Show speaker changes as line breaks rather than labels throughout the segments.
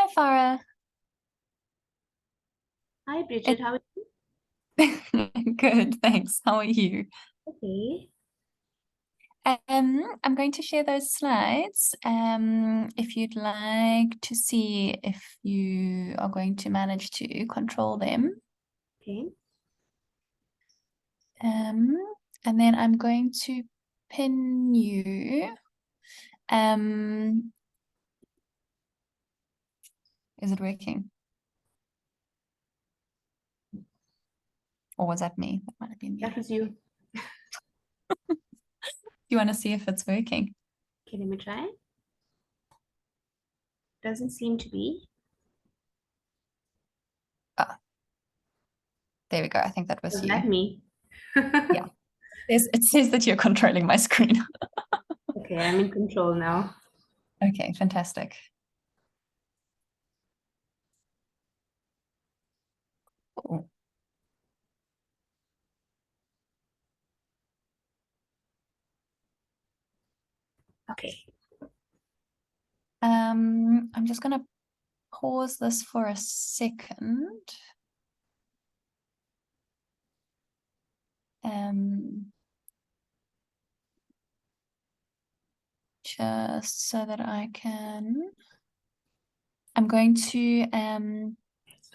Hi, Farah.
Hi, Bridget.
It,
How are you?
good, thanks. How are you?
Okay.
I'm going to share those slides. If you'd like to see if you are going to manage to control them.
Okay.
Um, and then I'm going to pin you. Um, is it working? Or was that me? That might have been
That
me.
was you.
Do you want to see if it's working?
Okay, let me try. Doesn't seem to be.
Oh, there we go. I think that was
Was
you.
that me?
Yeah. It says that you're controlling my screen.
Okay, I'm in control now.
Okay, fantastic. Cool.
Okay.
I'm just gonna pause this for a second. Um, just so that I can. I'm going to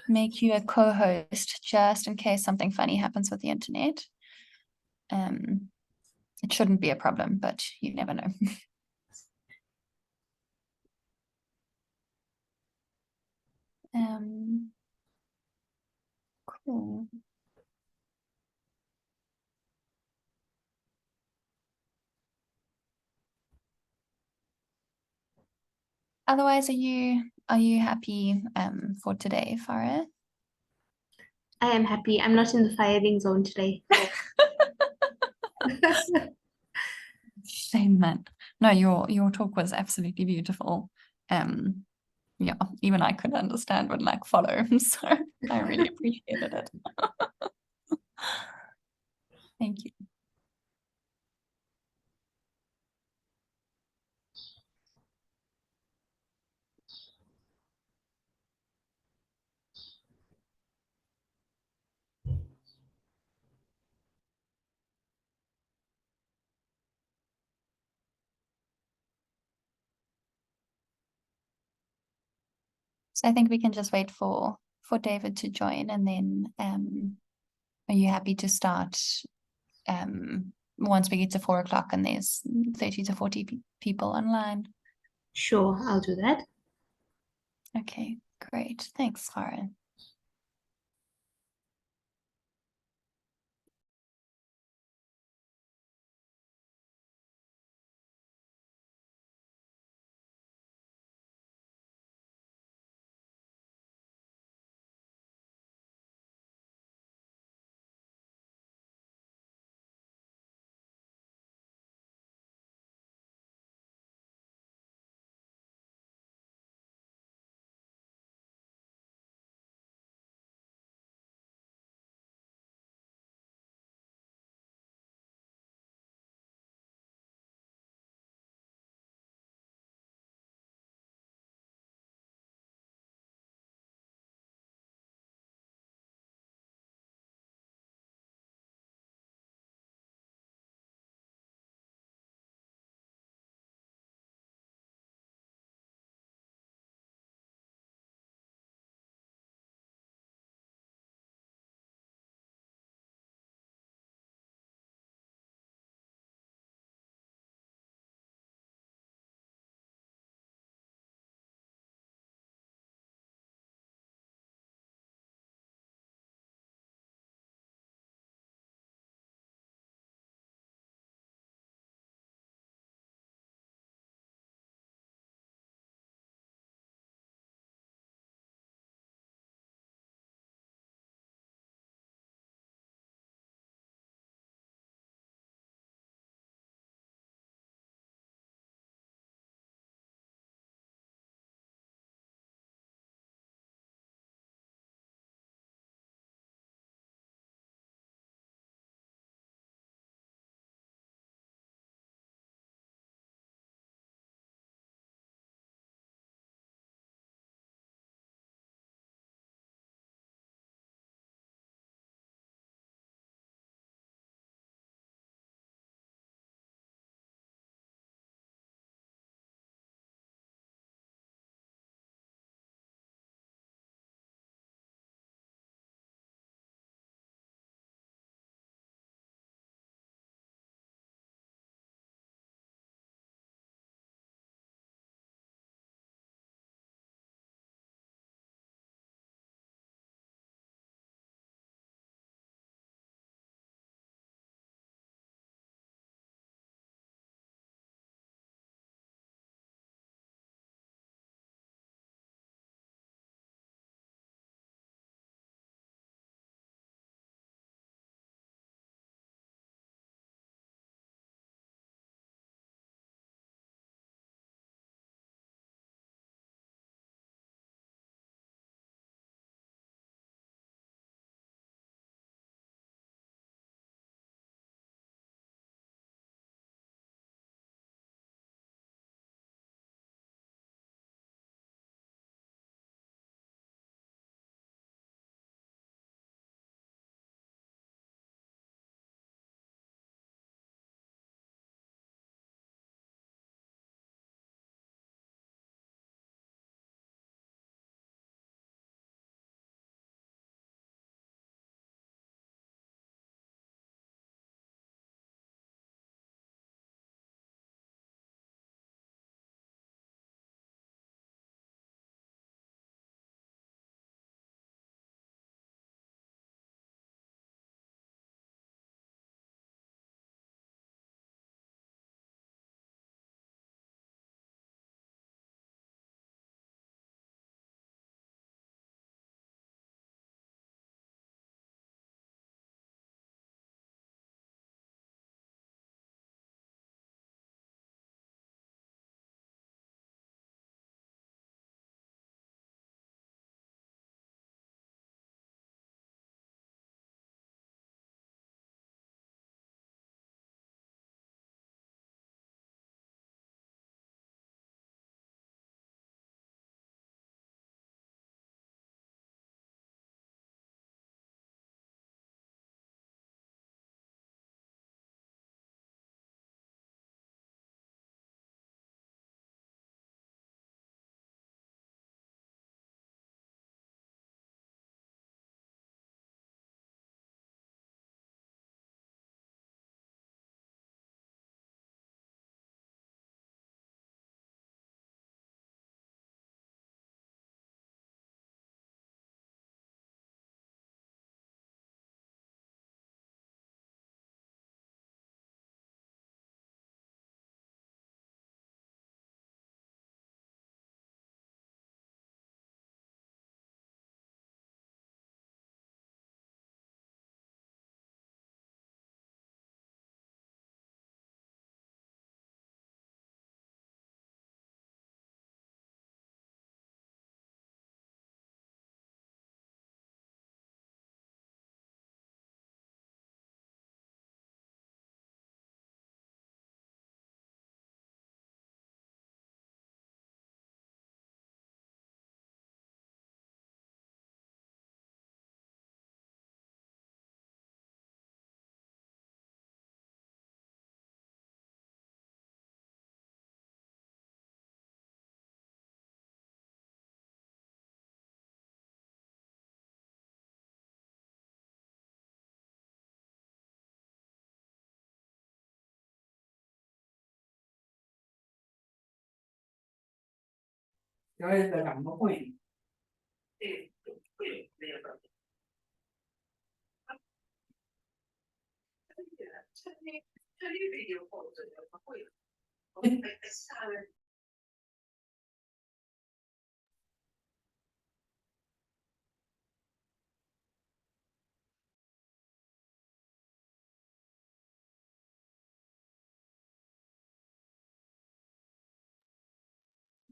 make you a co-host just in case something funny happens with the internet. Um, it shouldn't be a problem, but you never know. Um, cool. Otherwise, are you happy for today, Farah?
I am happy. I'm not in the firing zone today.
Shame, man. No, your talk was absolutely beautiful. Um, yeah, even I could understand and like follow. So I really appreciated it. Thank you. So I think we can just wait for David to join, and then are you happy to start once we get to 4 o'clock and there's 30 to 40 people online?
Sure, I'll do that.
Okay, great. Thanks, Farah.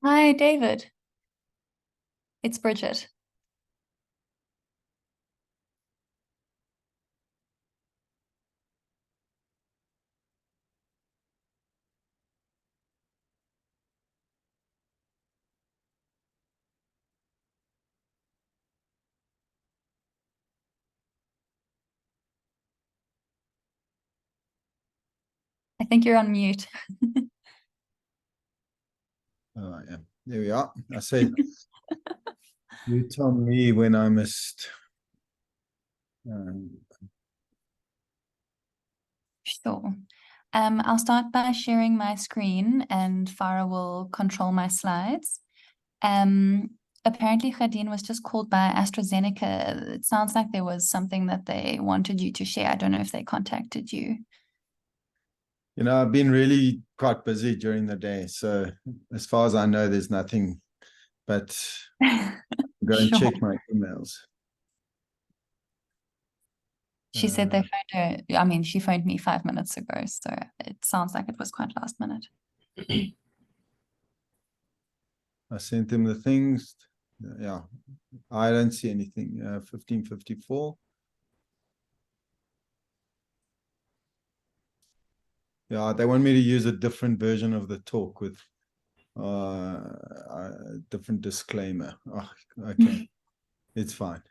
Hi, David. It's Bridget. I think you're on mute.
Oh, yeah. There we are. I said, you tell me when I missed.
Sure. I'll start by sharing my screen and Farah will control my slides. Apparently Khadeen was just called by AstraZeneca. It sounds like there was something that they wanted you to share. I don't know if they contacted you.
You know, I've been really quite busy during the day. So as far as I know, there's nothing, but go and
Sure.
check my emails.
She said they phoned her. I mean, she phoned me 5 minutes ago, so it sounds like it was quite last minute.
I sent them the things. Yeah, I don't see anything. 1554. Yeah, they want me to use a different version of the talk with a different disclaimer. Oh, okay, it's fine.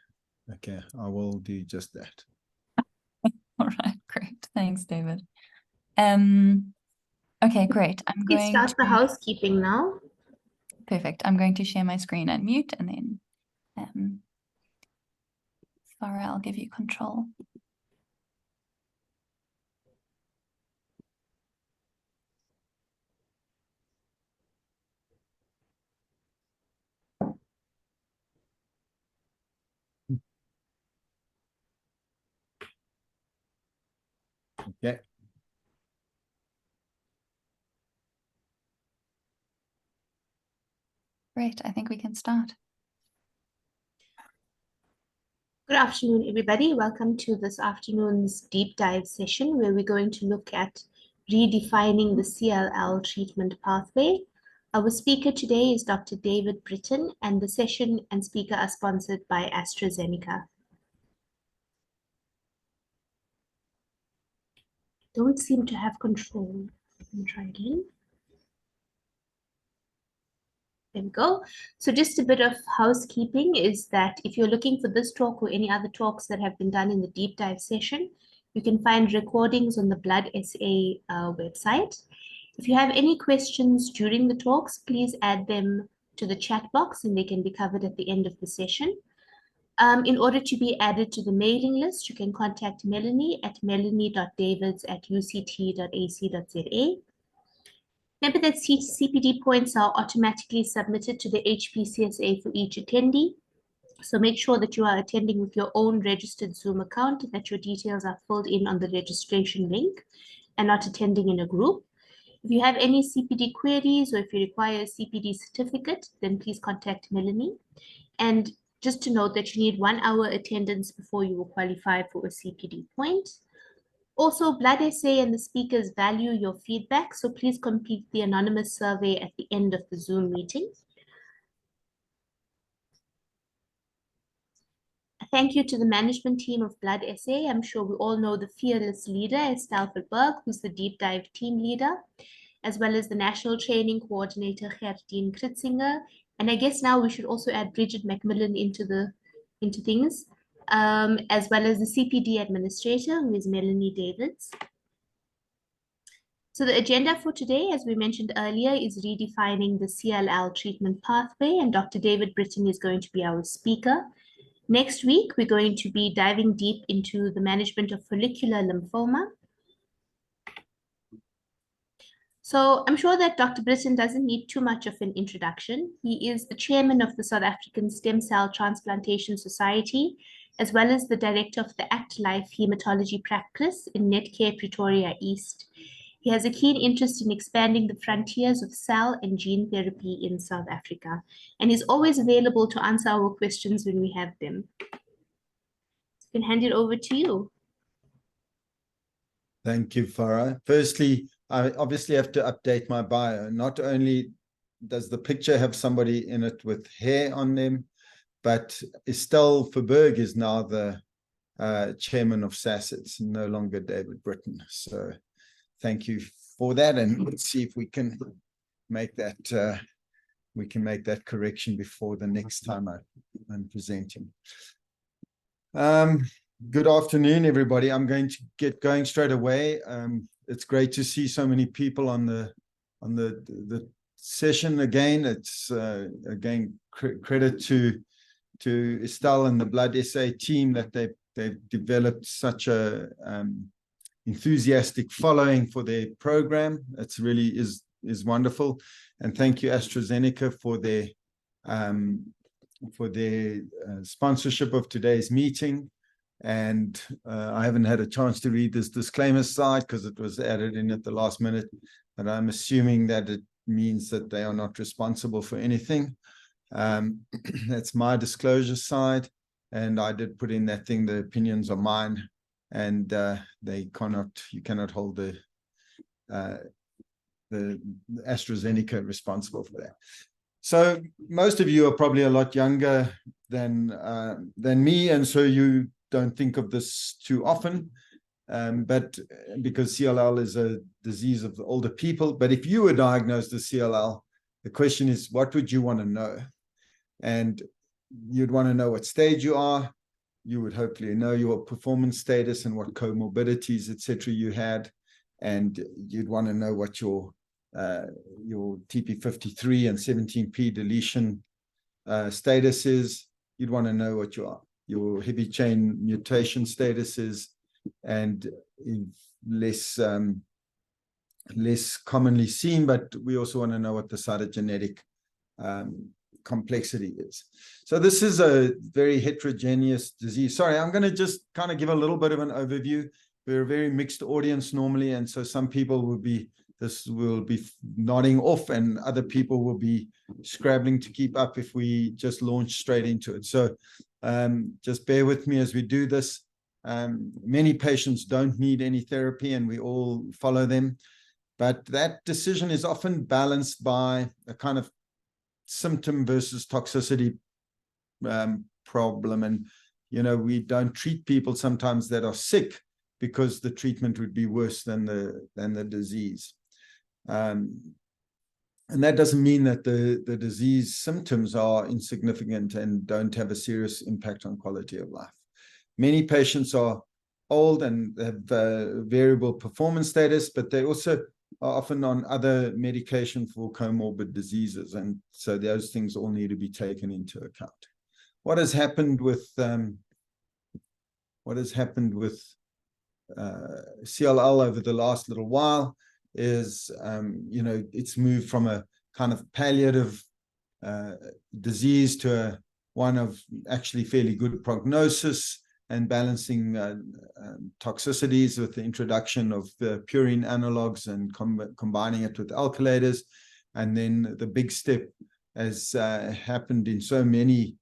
Okay, I will do just that.
All right, great. Thanks, David. Okay, great. I'm
Please
going
start the
to,
housekeeping now.
perfect. I'm going to share my screen and mute, and then Farah, I'll give you control.
Okay.
Great, I think we can start.
Good afternoon, everybody. Welcome to this afternoon's deep dive session where we're going to look at redefining the CLL treatment pathway. Our speaker today is Dr. David Britton, and the session and speaker are sponsored by AstraZeneca. Don't seem to have control. Let me try again. There we go. So just a bit of housekeeping is that if you're looking for this talk or any other talks that have been done in the deep dive session, you can find recordings on the Blood SA website. If you have any questions during the talks, please add them to the chat box and they can be covered at the end of the session. In order to be added to the mailing list, you can contact Melanie at melanie.davids@uct.ac.za. Remember that CPD points are automatically submitted to the HPCSA for each attendee. So make sure that you are attending with your own registered Zoom account and that your details are filled in on the registration link and not attending in a group. If you have any CPD queries or if you require a CPD certificate, then please contact Melanie. And just to note that you need 1 hour attendance before you will qualify for a CPD point. Also, Blood SA and the speakers value your feedback, so please complete the anonymous survey at the end of the Zoom meeting. Thank you to the management team of Blood SA. I'm sure we all know the fearless leader, Estelle Verberg, who's the deep dive team leader, as well as the national training coordinator, Gerdien Kritzinger. And I guess now we should also add Bridget Macmillan into things, as well as the CPD administrator, who is Melanie Davids. So the agenda for today, as we mentioned earlier, is redefining the CLL treatment pathway, and Dr. David Britton is going to be our speaker. Next week, we're going to be diving deep into the management of follicular lymphoma. So I'm sure that Dr. Britton doesn't need too much of an introduction. He is the chairman of the South African Stem Cell Transplantation Society, as well as the director of the Act Life Hematology Practice in Netcare Pretoria East. He has a keen interest in expanding the frontiers of cell and gene therapy in South Africa, and is always available to answer our questions when we have them. I can hand it over to you.
Thank you, Farah. Firstly, I obviously have to update my bio. Not only does the picture have somebody in it with hair on them, but Estelle Verberg is now the chairman of SAS. It's no longer David Britton. So thank you for that. And let's see if we can make that correction before the next time I'm presenting. Good afternoon, everybody. I'm going to get going straight away. It's great to see so many people on the session again. It's again credit to Estelle and the Blood SA team that they've developed such a enthusiastic following for their program. It's really is wonderful, and thank you AstraZeneca for their sponsorship of today's meeting. And I haven't had a chance to read this disclaimer slide because it was added in at the last minute, but I'm assuming that it means that they are not responsible for anything. That's my disclosure side, and I did put in that thing, the opinions are mine, and you cannot hold the AstraZeneca responsible for that. So most of you are probably a lot younger than me, and so you don't think of this too often, but because CLL is a disease of the older people. But if you were diagnosed with CLL, the question is, what would you want to know? And you'd want to know what stage you are. You would hopefully know your performance status and what comorbidities, etc., you had, and you'd want to know what your TP53 and 17p deletion status is. You'd want to know what your heavy chain mutation status is, and less commonly seen, but we also want to know what the cytogenetic complexity is. So this is a very heterogeneous disease. Sorry, I'm going to just kind of give a little bit of an overview. We're a very mixed audience normally, and so some people will be nodding off, and other people will be scrabbling to keep up if we just launch straight into it. So just bear with me as we do this. Many patients don't need any therapy, and we all follow them, but that decision is often balanced by a kind of symptom versus toxicity problem. And we don't treat people sometimes that are sick because the treatment would be worse than the disease. And that doesn't mean that the disease symptoms are insignificant and don't have a serious impact on quality of life. Many patients are old and have variable performance status, but they also are often on other medication for comorbid diseases. And so those things all need to be taken into account. What has happened with CLL over the last little while is, it's moved from a kind of palliative disease to one of actually fairly good prognosis and balancing toxicities with the introduction of the purine analogs and combining it with alkylators. And then the big step, as happened in so many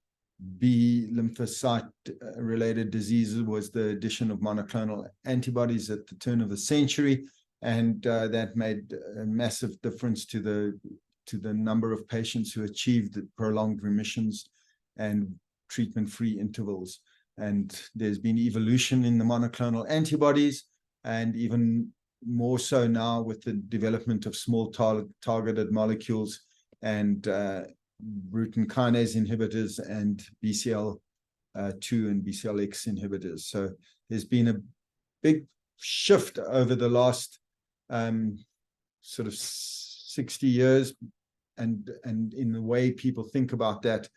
B lymphocyte-related diseases, was the addition of monoclonal antibodies at the turn of the century. And that made a massive difference to the number of patients who achieved prolonged remissions and treatment-free intervals. And there's been evolution in the monoclonal antibodies, and even more so now with the development of small targeted molecules and Bruton kinase inhibitors and BCL2 and BCLX inhibitors. So there's been a big shift over the last sort of 60 years, and in the way people think about that.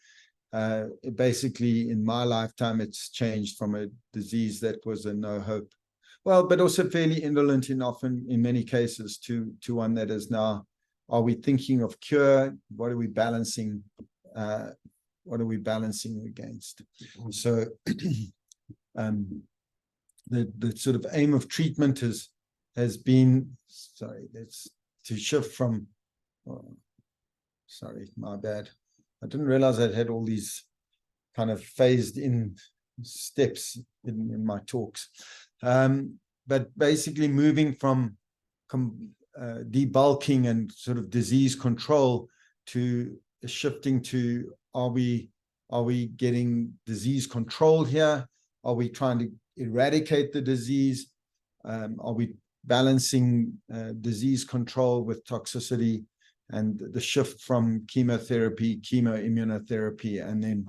Basically, in my lifetime, it's changed from a disease that was a no hope well, but also fairly indolent in many cases to one that is now, are we thinking of cure? What are we balancing? What are we balancing against? So the sort of aim of treatment has been, sorry, that's to shift from, oh, sorry, my bad. I didn't realize I had all these kind of phased in steps in my talks. But basically moving from debulking and sort of disease control to shifting to, are we getting disease control here? Are we trying to eradicate the disease? Are we balancing disease control with toxicity, and the shift from chemotherapy, chemoimmunotherapy, and then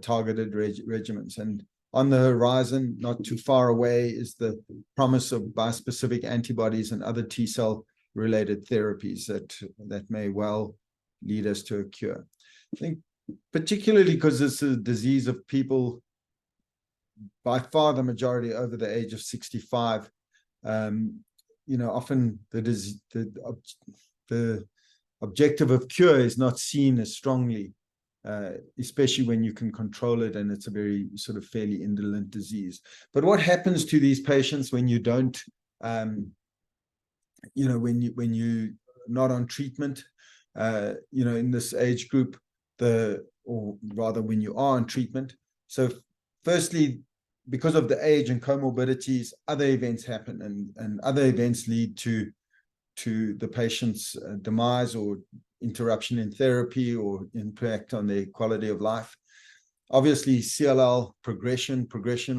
targeted regimens? And on the horizon, not too far away, is the promise of bispecific antibodies and other T-cell related therapies that may well lead us to a cure. I think particularly because it's a disease of people, by far the majority over the age of 65, often the objective of cure is not seen as strongly, especially when you can control it and it's a very sort of fairly indolent disease. But what happens to these patients when you don't, when you're not on treatment, in this age group, or rather when you are on treatment? So firstly, because of the age and comorbidities, other events happen, and other events lead to the patient's demise or interruption in therapy or impact on their quality of life. Obviously, CLL progression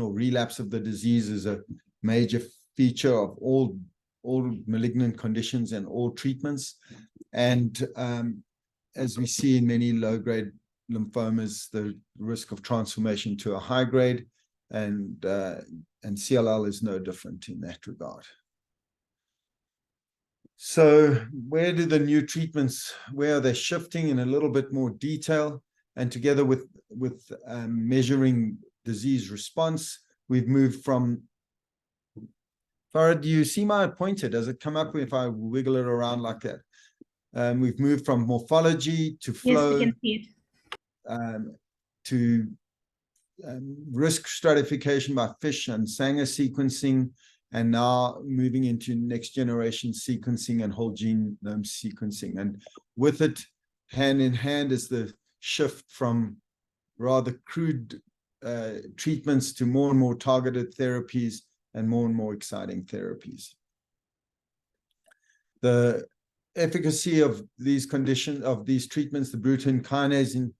or relapse of the disease is a major feature of all malignant conditions and all treatments. And as we see in many low-grade lymphomas, the risk of transformation to a high grade, and CLL is no different in that regard. So where do the new treatments, where are they shifting in a little bit more detail? And together with measuring disease response, we've moved from, Farah, do you see my pointer? Does it come up if I wiggle it around like that? We've moved from morphology to flow.
Yes, we can see it.
To risk stratification by Fish and Sanger sequencing, and now moving into next generation sequencing and whole genome sequencing. And with it, hand in hand, is the shift from rather crude treatments to more and more targeted therapies and more exciting therapies. The efficacy of these treatments, the Bruton kinase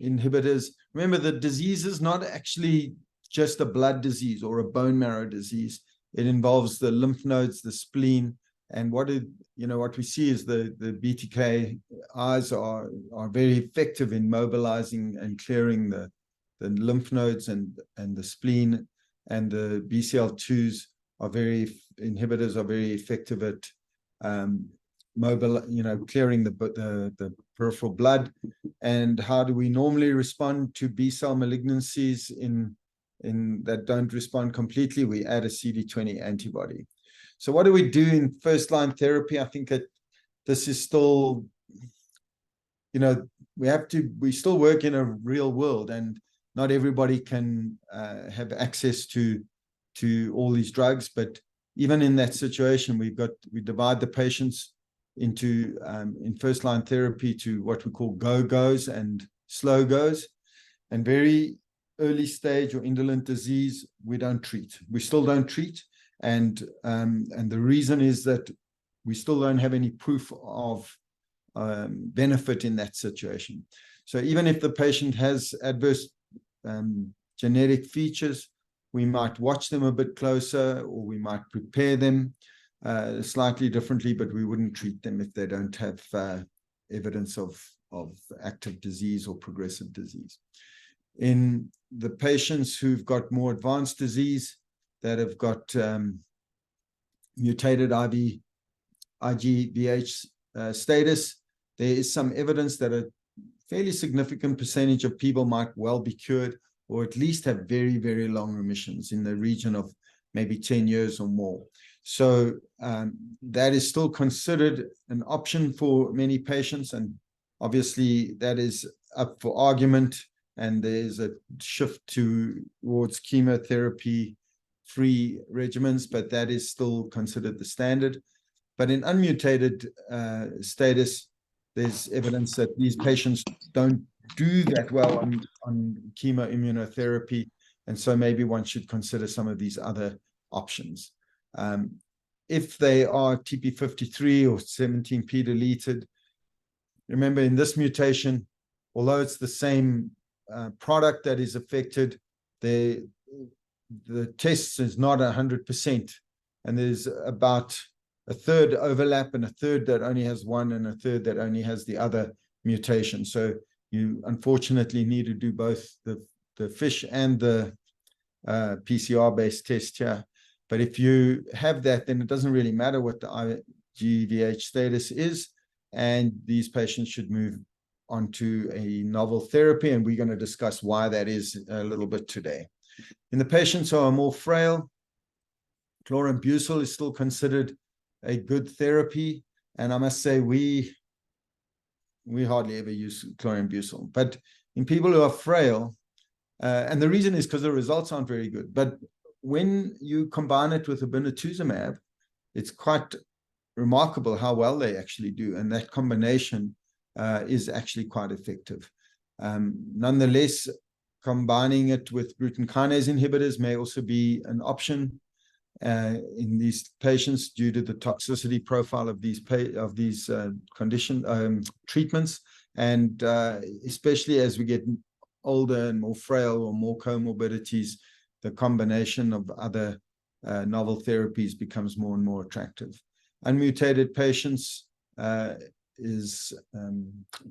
inhibitors. Remember, the disease is not actually just a blood disease or a bone marrow disease. It involves the lymph nodes, the spleen, and what we see is the BTKIs are very effective in mobilizing and clearing the lymph nodes and the spleen, and the BCL2s inhibitors are very effective at clearing the peripheral blood. And how do we normally respond to B-cell malignancies in that don't respond completely? We add a CD20 antibody. So what do we do in first-line therapy? I think that this is still, we still work in a real world, and not everybody can have access to all these drugs. But even in that situation, we divide the patients into in first-line therapy to what we call go-goes and slow-goes. And very early stage or indolent disease, we don't treat. We still don't treat. And the reason is that we still don't have any proof of benefit in that situation. So even if the patient has adverse genetic features, we might watch them a bit closer, or we might prepare them slightly differently, but we wouldn't treat them if they don't have evidence of active disease or progressive disease. In the patients who've got more advanced disease, that have got mutated IGVH status, there is some evidence that a fairly significant percentage of people might well be cured, or at least have very, very long remissions in the region of maybe 10 years or more. So that is still considered an option for many patients, and obviously that is up for argument, and there's a shift towards chemotherapy-free regimens, but that is still considered the standard. But in unmutated status, there's evidence that these patients don't do that well on chemoimmunotherapy, and so maybe one should consider some of these other options. If they are TP53 or 17p deleted, remember in this mutation, although it's the same product that is affected, the test is not 100%, and there's about a third overlap and a third that only has one and a third that only has the other mutation. So you unfortunately need to do both the FISH and the PCR-based test here. But if you have that, then it doesn't really matter what the IGVH status is, and these patients should move on to a novel therapy, and we're going to discuss why that is a little bit today. In the patients who are more frail, chlorambucil is still considered a good therapy, and I must say we hardly ever use chlorambucil. But in people who are frail, and the reason is because the results aren't very good, but when you combine it with obinutuzumab, it's quite remarkable how well they actually do, and that combination is actually quite effective. Nonetheless, combining it with bruton kinase inhibitors may also be an option in these patients due to the toxicity profile of these treatments, and especially as we get older and more frail or more comorbidities, the combination of other novel therapies becomes more and more attractive. Unmutated patients is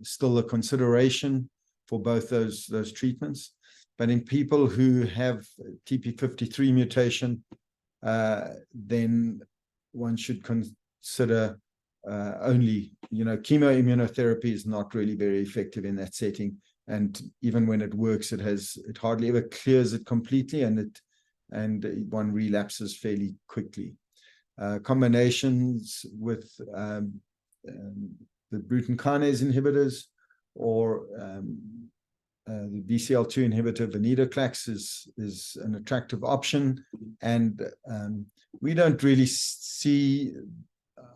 still a consideration for both those treatments. But in people who have TP53 mutation, then one should consider only, chemoimmunotherapy is not really very effective in that setting. And even when it works, it hardly ever clears it completely, and one relapses fairly quickly. Combinations with the bruton kinase inhibitors or the BCL2 inhibitor venetoclax is an attractive option, and we don't really see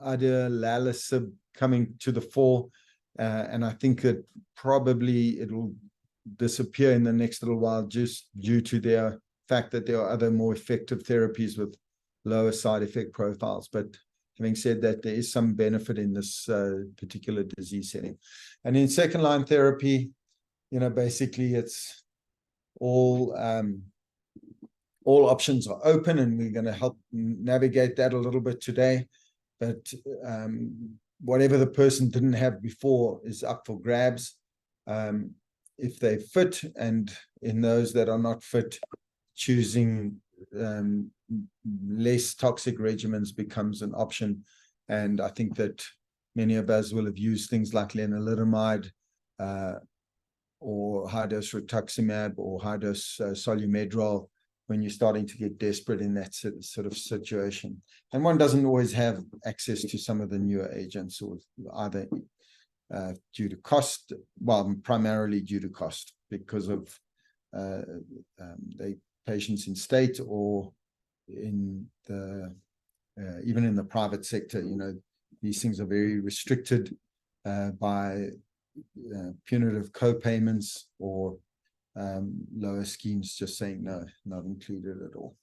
adalasib coming to the fore, and I think that probably it'll disappear in the next little while just due to their fact that there are other more effective therapies with lower side effect profiles. But having said that, there is some benefit in this particular disease setting. And in second line therapy, basically it's all options are open, and we're going to help navigate that a little bit today. But whatever the person didn't have before is up for grabs if they fit, and in those that are not fit, choosing less toxic regimens becomes an option. And I think that many of us will have used things like lenalidomide or high-dose rituximab or high-dose solumedrol when you're starting to get desperate in that sort of situation. And one doesn't always have access to some of the newer agents, or either due to cost, well, primarily due to cost, because of the patients in state or in the even in the private sector. These things are very restricted by punitive co-payments or lower schemes just saying no, not included at all.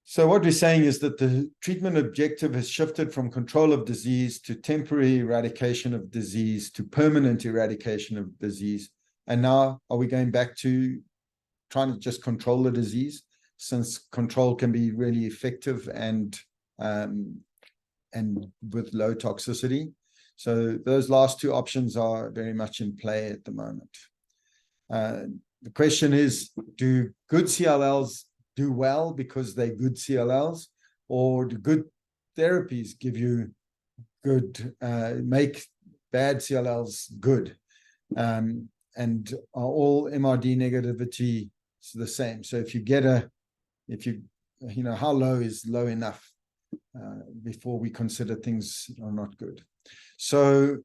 So what we're saying is that the treatment objective has shifted from control of disease to temporary eradication of disease to permanent eradication of disease. And now are we going back to trying to just control the disease, since control can be really effective and with low toxicity? So those last two options are very much in play at the moment. The question is, do good CLLs do well because they're good CLLs, or do good therapies give you good, make bad CLLs good? And are all MRD negativity the same? So if you get a if you know, how low is low enough before we consider things are not good. So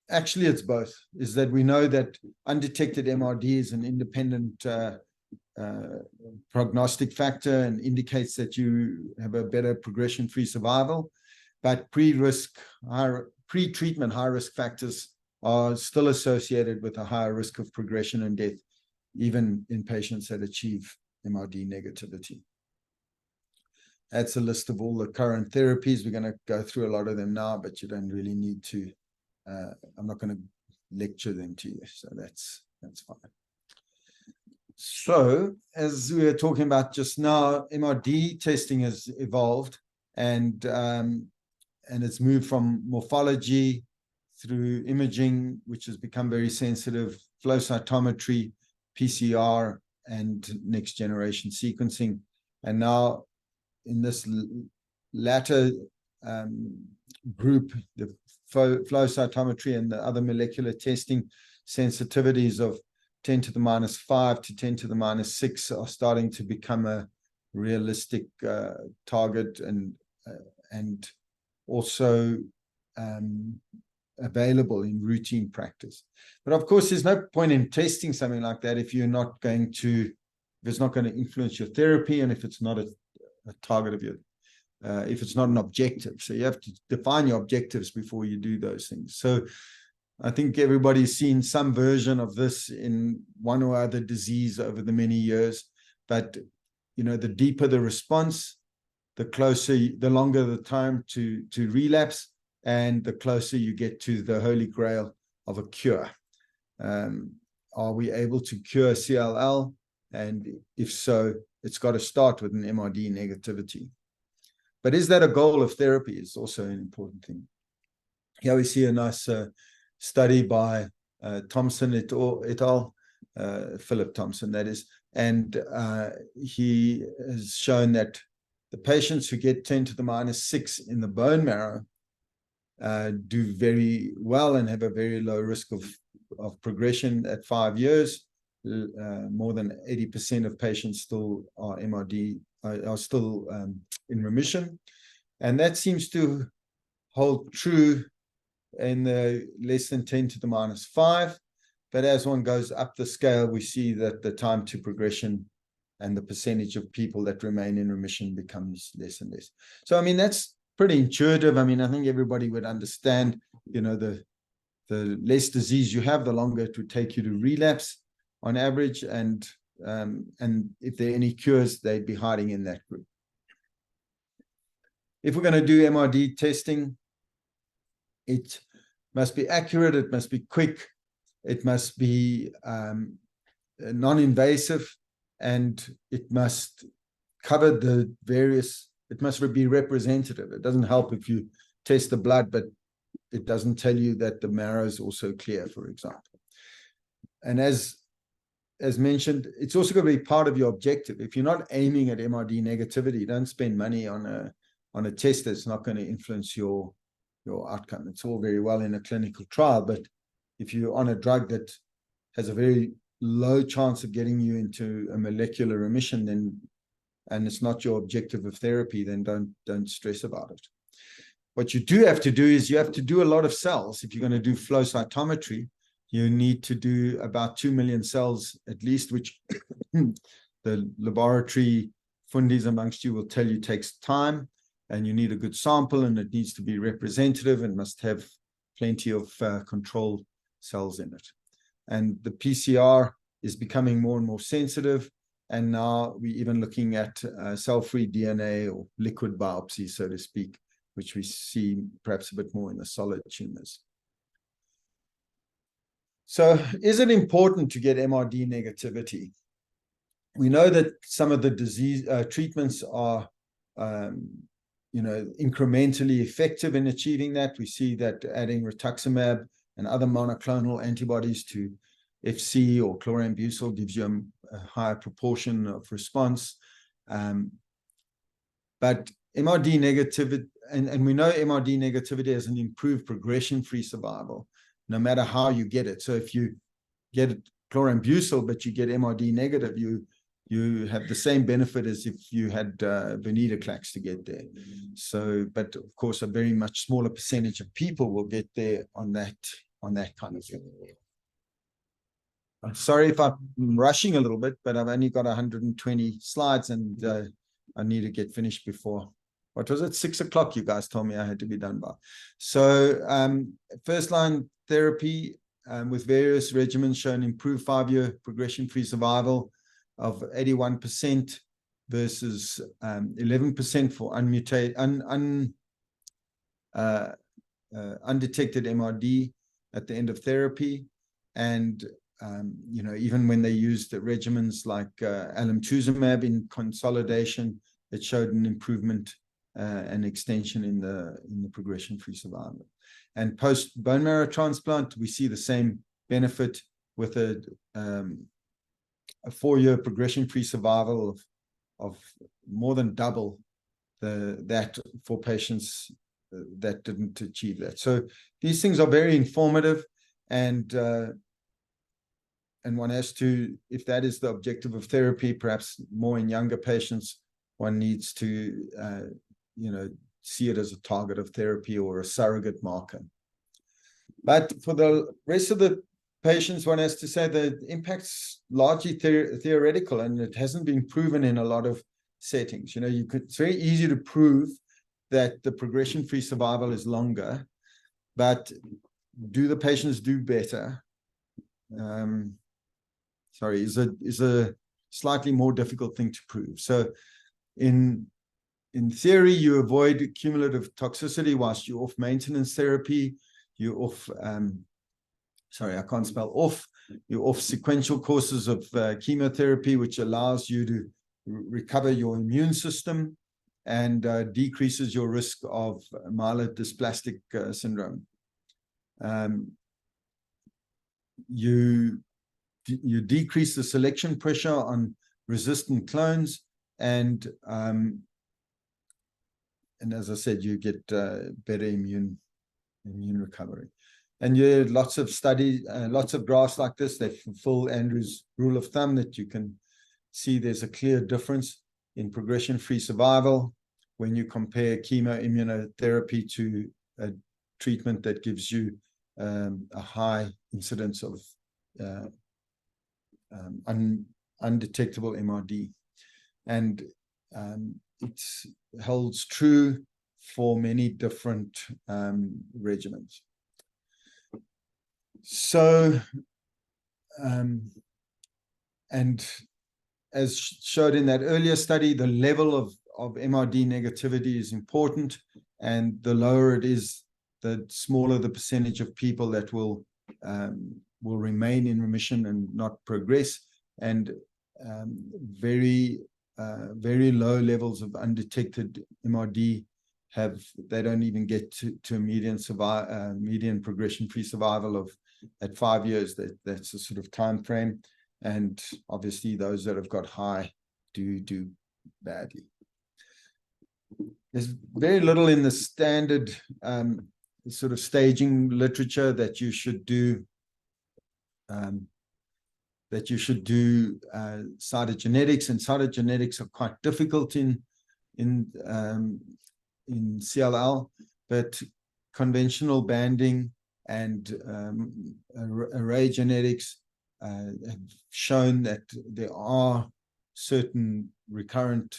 actually it's both, is that we know that undetected MRD is an independent prognostic factor and indicates that you have a better progression-free survival, but pre-treatment high-risk factors are still associated with a higher risk of progression and death, even in patients that achieve MRD negativity. That's a list of all the current therapies. We're going to go through a lot of them now, but you don't really need to. I'm not going to lecture them to you, so that's fine. So, as we were talking about just now, MRD testing has evolved, and it's moved from morphology through imaging, which has become very sensitive, flow cytometry, PCR, and next generation sequencing. And now in this latter group, the flow cytometry and the other molecular testing, sensitivities of 10 to the minus 5 to 10 to the minus 6 are starting to become a realistic target, and also available in routine practice. But of course, there's no point in testing something like that if you're not going to, if it's not going to influence your therapy, and if it's not a target of your, if it's not an objective. So you have to define your objectives before you do those things. So I think everybody's seen some version of this in one or other disease over the many years. But, you know, the deeper the response, the closer, the longer the time to relapse, and the closer you get to the holy grail of a cure. Are we able to cure CLL? And if so, it's got to start with an MRD negativity. But is that a goal of therapy is also an important thing. Here we see a nice study by Thompson et al., Philip Thompson, that is, and he has shown that the patients who get 10 to the minus 6 in the bone marrow do very well and have a very low risk of progression at 5 years. More than 80% of patients still are MRD, are still in remission. And that seems to hold true in the less than 10 to the minus 5. But as one goes up the scale, we see that the time to progression and the percentage of people that remain in remission becomes less and less. So, I mean, that's pretty intuitive. I mean, I think everybody would understand, you know, the less disease you have, the longer it would take you to relapse on average. And if there are any cures, they'd be hiding in that group. If we're going to do MRD testing, it must be accurate, it must be quick, it must be non-invasive, and it must cover the various, it must be representative. It doesn't help if you test the blood, but it doesn't tell you that the marrow is also clear, for example. And as mentioned, it's also going to be part of your objective. If you're not aiming at MRD negativity, don't spend money on a test that's not going to influence your outcome. It's all very well in a clinical trial, but if you're on a drug that has a very low chance of getting you into a molecular remission, then, and it's not your objective of therapy, then don't stress about it. What you do have to do is you have to do a lot of cells. If you're going to do flow cytometry, you need to do about 2 million cells at least, which the laboratory fundis amongst you will tell you takes time, and you need a good sample, and it needs to be representative and must have plenty of control cells in it. And the PCR is becoming more and more sensitive, and now we're even looking at cell-free DNA or liquid biopsy, so to speak, which we see perhaps a bit more in the solid tumors. So is it important to get MRD negativity? We know that some of the disease treatments are incrementally effective in achieving that. We see that adding rituximab and other monoclonal antibodies to FC or chlorambucil gives you a higher proportion of response. But MRD negativity, and we know MRD negativity has an improved progression-free survival, no matter how you get it. So if you get chlorambucil, but you get MRD negative, you have the same benefit as if you had venetoclax to get there. So, but of course, a very much smaller percentage of people will get there on that kind of thing. I'm sorry if I'm rushing a little bit, but I've only got 120 slides, and I need to get finished before, what was it, 6 o'clock you guys told me I had to be done by. So first line therapy with various regimens shown improved 5-year progression-free survival of 81% versus 11% for undetected MRD at the end of therapy. And you know, even when they used the regimens like alemtuzumab in consolidation, it showed an improvement and extension in the progression-free survival. And post bone marrow transplant, we see the same benefit with a 4-year progression-free survival of more than double that for patients that didn't achieve that. So these things are very informative, and one has to, if that is the objective of therapy, perhaps more in younger patients, one needs to, you know, see it as a target of therapy or a surrogate marker. But for the rest of the patients, one has to say the impact's largely theoretical, and it hasn't been proven in a lot of settings. You know, it's very easy to prove that the progression-free survival is longer, but do the patients do better? Sorry, is a slightly more difficult thing to prove. So in theory, you avoid cumulative toxicity whilst you're off maintenance therapy. You're off, sorry, I can't spell off. You're off sequential courses of chemotherapy, which allows you to recover your immune system and decreases your risk of myelodysplastic syndrome. You decrease the selection pressure on resistant clones, and as I said, you get better immune recovery. And you have lots of studies, lots of graphs like this that fulfill Andrew's rule of thumb, that you can see there's a clear difference in progression-free survival when you compare chemoimmunotherapy to a treatment that gives you a high incidence of undetectable MRD. And it holds true for many different regimens. So, and as showed in that earlier study, the level of MRD negativity is important, and the lower it is, the smaller the percentage of people that will remain in remission and not progress, and very low levels of undetected MRD they don't even get to a median progression-free survival of at 5 years. That's a sort of time frame, and obviously those that have got high do badly. There's very little in the standard sort of staging literature that you should do cytogenetics, and cytogenetics are quite difficult in CLL, but conventional banding and array genetics have shown that there are certain recurrent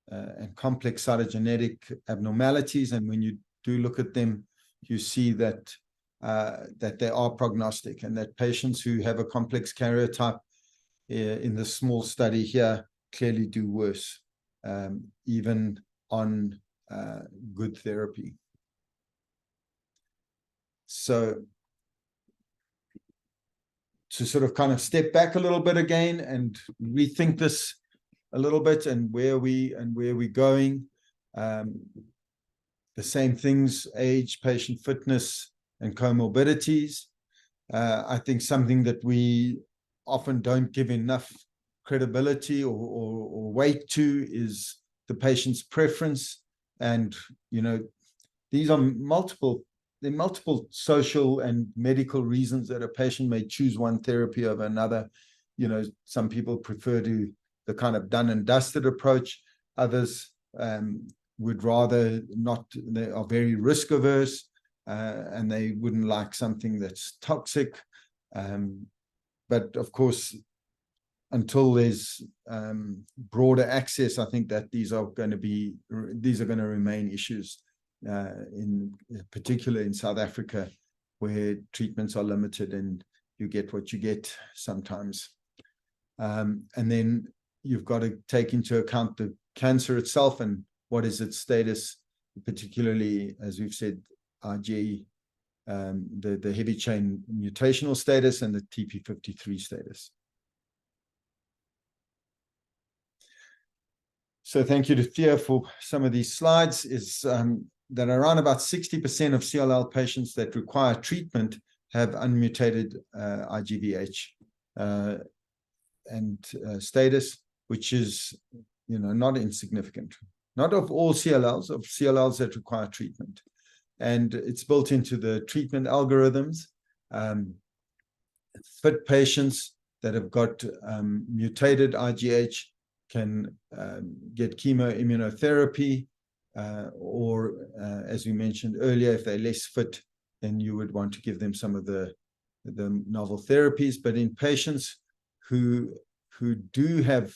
and complex cytogenetic abnormalities, and when you do look at them, you see that they are prognostic, and that patients who have a complex karyotype in the small study here clearly do worse, even on good therapy. So to sort of kind of step back a little bit again and rethink this a little bit, and where we're going, the same things: age, patient fitness, and comorbidities. I think something that we often don't give enough credibility or weight to is the patient's preference. And, you know, these are multiple social and medical reasons that a patient may choose one therapy over another. You know, some people prefer to the kind of done and dusted approach. Others would rather not, they are very risk averse, and they wouldn't like something that's toxic. But of course, until there's broader access, I think that these are going to remain issues, in particular in South Africa, where treatments are limited and you get what you get sometimes. And then you've got to take into account the cancer itself and what is its status, particularly, as we've said, IgE, the heavy chain mutational status and the TP53 status. So thank you to Thea for some of these slides. Is that around about 60% of CLL patients that require treatment have unmutated IGVH and status, which is, not insignificant. Not of all CLLs, of CLLs that require treatment. And it's built into the treatment algorithms. Fit patients that have got mutated IGH can get chemoimmunotherapy, or as we mentioned earlier, if they're less fit, then you would want to give them some of the novel therapies. But in patients who do have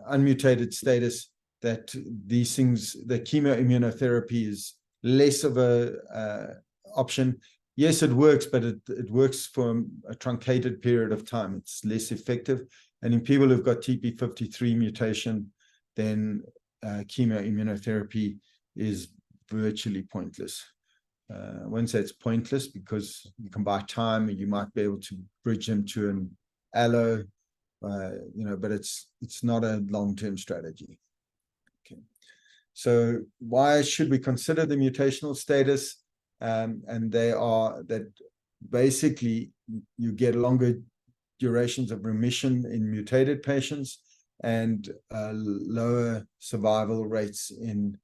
unmutated status, that these things, the chemoimmunotherapy is less of a option. Yes, it works, but it works for a truncated period of time. It's less effective. And in people who've got TP53 mutation, then chemoimmunotherapy is virtually pointless. I won't say it's pointless because you can buy time and you might be able to bridge them to an allo, but it's not a long-term strategy. Okay. So why should we consider the mutational status? And they are that basically you get longer durations of remission in mutated patients and lower survival rates in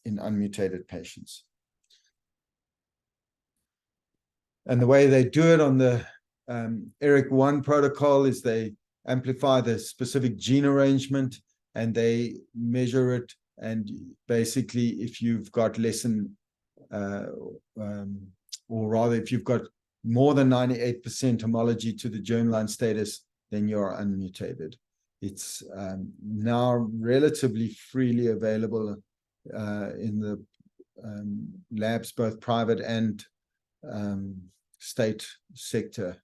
unmutated patients. And the way they do it on the ERIC1 protocol is they amplify the specific gene arrangement and they measure it. And basically, if you've got less than, or rather, if you've got more than 98% homology to the germline status, then you're unmutated. It's now relatively freely available in the labs, both private and state sector.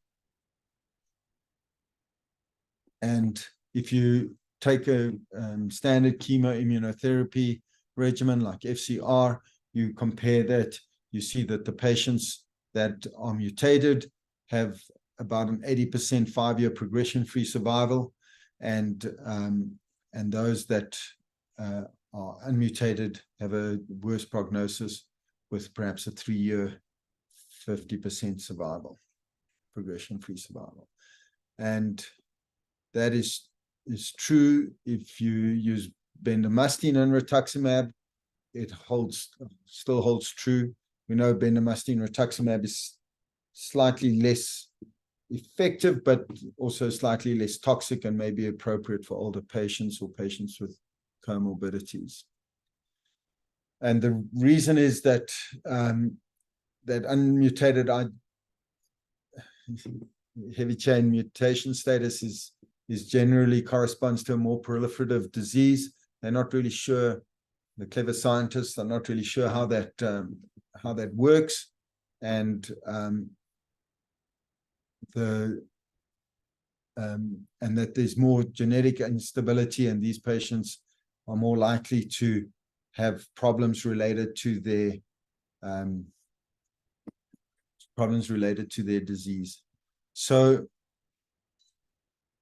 And if you take a standard chemoimmunotherapy regimen like FCR, you compare that, you see that the patients that are mutated have about an 80% 5-year progression-free survival, and those that are unmutated have a worse prognosis with perhaps a 3-year 50% survival, progression-free survival. And that is true if you use bendamustine and rituximab. It still holds true. We know bendamustine rituximab is slightly less effective, but also slightly less toxic and may be appropriate for older patients or patients with comorbidities. And the reason is that that unmutated heavy chain mutation status is generally corresponds to a more proliferative disease. They're not really sure, the clever scientists are not really sure how that works, and that there's more genetic instability, and these patients are more likely to have problems related to their disease. So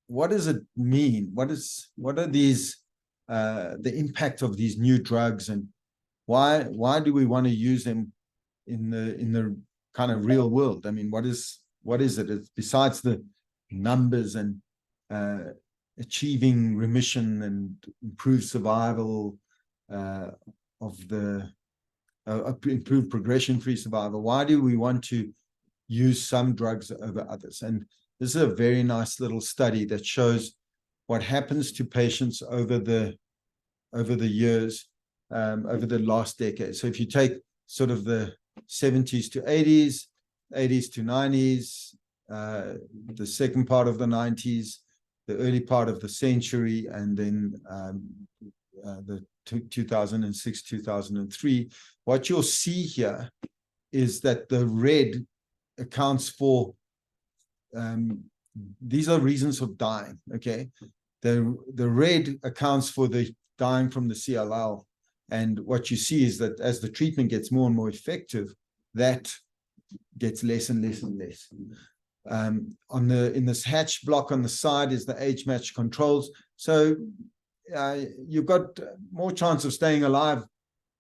what does it mean? What are these the impact of these new drugs, and why do we want to use them in the kind of real world? I mean, what is it? It's besides the numbers and achieving remission and improved survival improved progression-free survival. Why do we want to use some drugs over others? And This is a very nice little study that shows what happens to patients over the years, over the last decade. So if you take sort of the 70s to 80s, 80s to 90s, the second part of the 90s, the early part of the century, and then the 2006, 2003, what you'll see here is that the red accounts for, these are reasons of dying, okay? The red accounts for the dying from the CLL. And what you see is that as the treatment gets more and more effective, that gets less and less and less. In this hatch block on the side is the age-matched controls. So you've got more chance of staying alive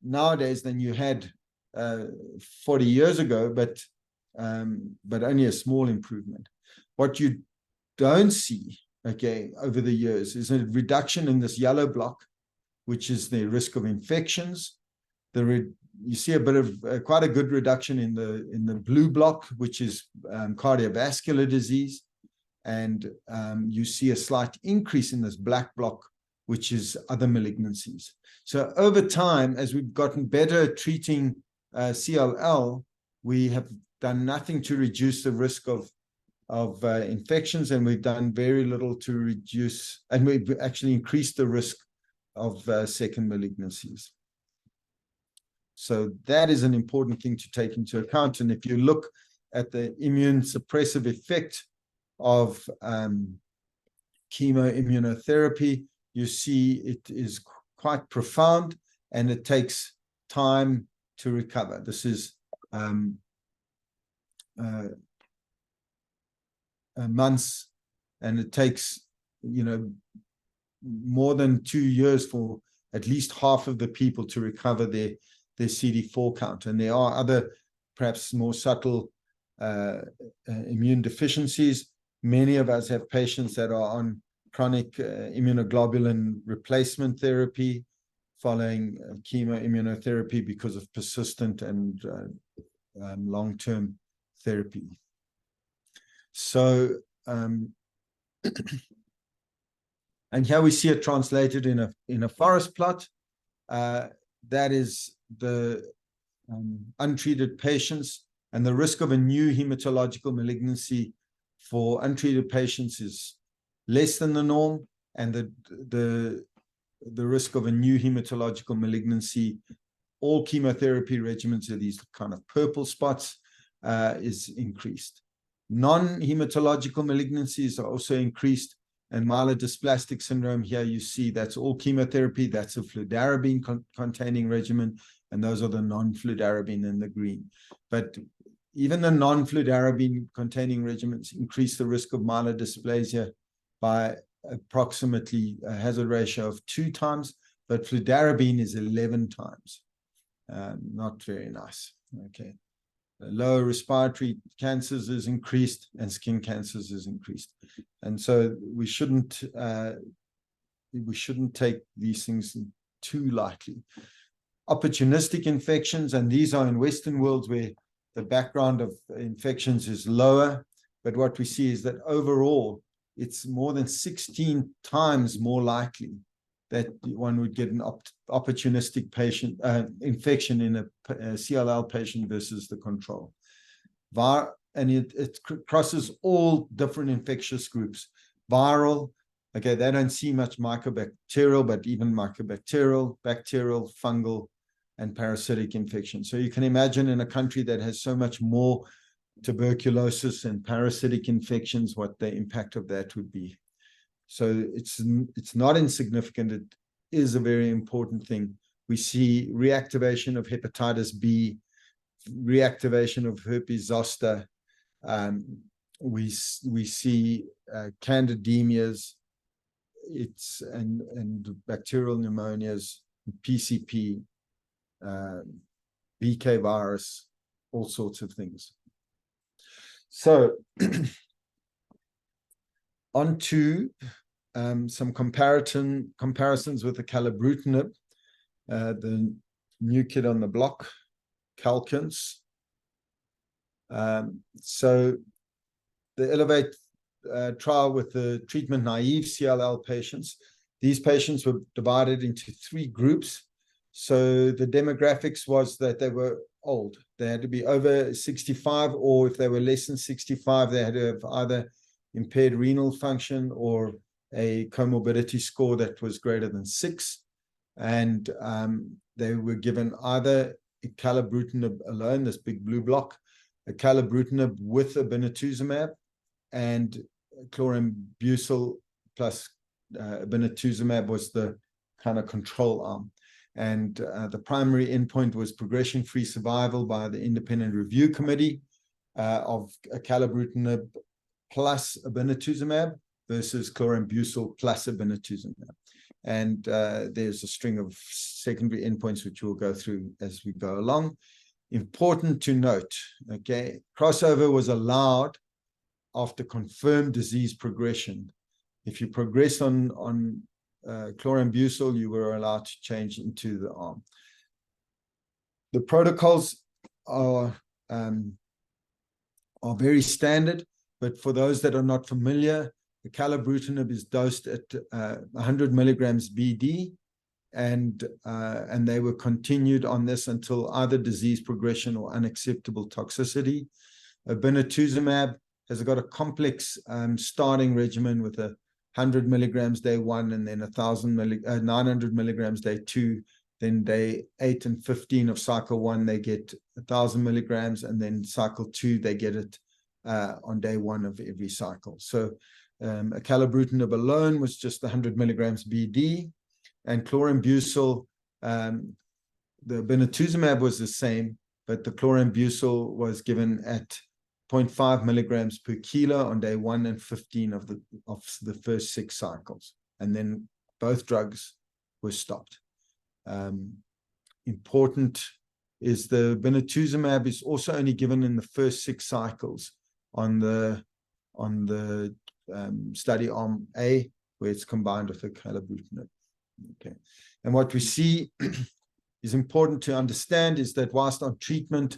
nowadays than you had 40 years ago, but only a small improvement. What you don't see, okay, over the years is a reduction in this yellow block, which is the risk of infections. You see a bit of quite a good reduction in the blue block, which is cardiovascular disease, and you see a slight increase in this black block, which is other malignancies. So over time, as we've gotten better at treating CLL, we have done nothing to reduce the risk of infections, and we've done very little to reduce, and we've actually increased the risk of second malignancies. So that is an important thing to take into account. And if you look at the immune suppressive effect of chemoimmunotherapy, you see it is quite profound, and it takes time to recover. This is months, and it takes, more than 2 years for at least half of the people to recover their CD4 count. And there are other, perhaps more subtle immune deficiencies. Many of us have patients that are on chronic immunoglobulin replacement therapy following chemoimmunotherapy because of persistent and long-term therapy. So, and here we see it translated in a forest plot. That is the untreated patients, and the risk of a new hematological malignancy for untreated patients is less than the norm, and the risk of a new hematological malignancy, all chemotherapy regimens are these kind of purple spots, is increased. Non-hematological malignancies are also increased, and myelodysplastic syndrome, here you see that's all chemotherapy, that's a fludarabine containing regimen, and those are the non-fludarabine in the green. But even the non-fludarabine containing regimens increase the risk of myelodysplasia by approximately a hazard ratio of 2 times, but fludarabine is 11 times. Not very nice, okay. Lower respiratory cancers is increased, and skin cancers is increased. And so we shouldn't take these things too lightly. Opportunistic infections, and these are in Western worlds where the background of infections is lower, but what we see is that overall it's more than 16 times more likely that one would get an opportunistic patient infection in a CLL patient versus the control. And it crosses all different infectious groups. Viral, okay, they don't see much mycobacterial, but even mycobacterial, bacterial, fungal, and parasitic infection. So you can imagine in a country that has so much more tuberculosis and parasitic infections, what the impact of that would be. So it's not insignificant. It is a very important thing. We see reactivation of hepatitis B, reactivation of herpes zoster. We see candidemias, and bacterial pneumonias, PCP, BK virus, all sorts of things. So on to some comparisons with the calibrutinib, the new kid on the block, Calkins. So the Elevate trial with the treatment-naive CLL patients. These patients were divided into 3 groups. So the demographics was that they were old. They had to be over 65, or if they were less than 65, they had to have either impaired renal function or a comorbidity score that was greater than 6. And they were given either acalabrutinib alone, this big blue block, acalabrutinib with obinutuzumab, and chlorambucil plus obinutuzumab was the kind of control arm. And the primary endpoint was progression-free survival by the independent review committee of acalabrutinib plus obinutuzumab versus chlorambucil plus obinutuzumab. And there's a string of secondary endpoints which we'll go through as we go along. Important to note, okay, crossover was allowed after confirmed disease progression. If you progress on chlorambucil, you were allowed to change into the arm. The protocols are very standard, but for those that are not familiar, the acalabrutinib is dosed at 100 milligrams BD, and they were continued on this until either disease progression or unacceptable toxicity. Obinutuzumab has got a complex starting regimen with 100 milligrams day 1, and then 900 milligrams day 2. Then day 8 and 15 of cycle 1, they get 1,000 milligrams, and then cycle 2, they get it on day 1 of every cycle. So acalabrutinib alone was just 100 milligrams BD, and chlorambucil, the obinutuzumab was the same, but the chlorambucil was given at 0.5 milligrams per kilo on day 1 and 15 of the first 6 cycles. And then both drugs were stopped. Important is the obinutuzumab is also only given in the first 6 cycles on the study arm A, where it's combined with acalabrutinib. Okay, and what we see is important to understand is that whilst on treatment,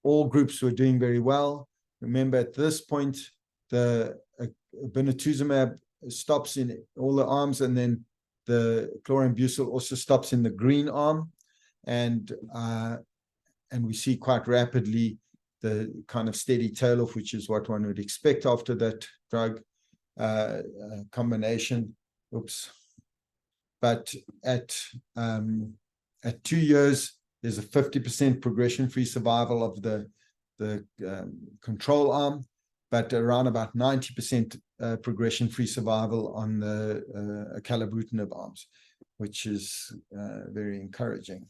all groups were doing very well. Remember, at this point, the obinutuzumab stops in all the arms, and then the chlorambucil also stops in the green arm, and we see quite rapidly the kind of steady tail off, which is what one would expect after that drug combination. Oops. But at 2 years, there's a 50% progression-free survival of the control arm, but around about 90% progression-free survival on the acalabrutinib arms, which is very encouraging.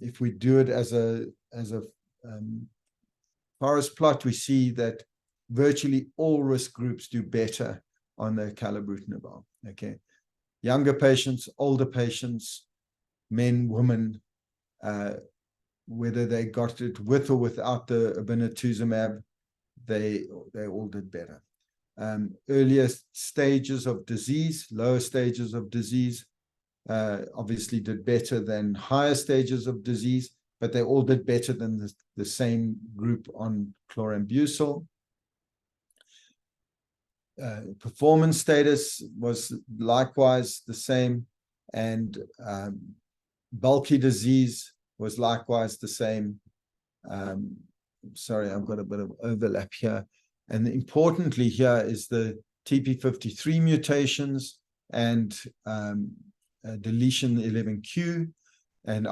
If we do it as a forest plot, we see that virtually all risk groups do better on the acalabrutinib arm. Okay, younger patients, older patients, men, women, whether they got it with or without the obinutuzumab, they all did better. Earlier stages of disease, lower stages of disease, obviously did better than higher stages of disease, but they all did better than the same group on chlorambucil. Performance status was likewise the same, and bulky disease was likewise the same. Sorry, I've got a bit of overlap here. And importantly here is the TP53 mutations and deletion 11q and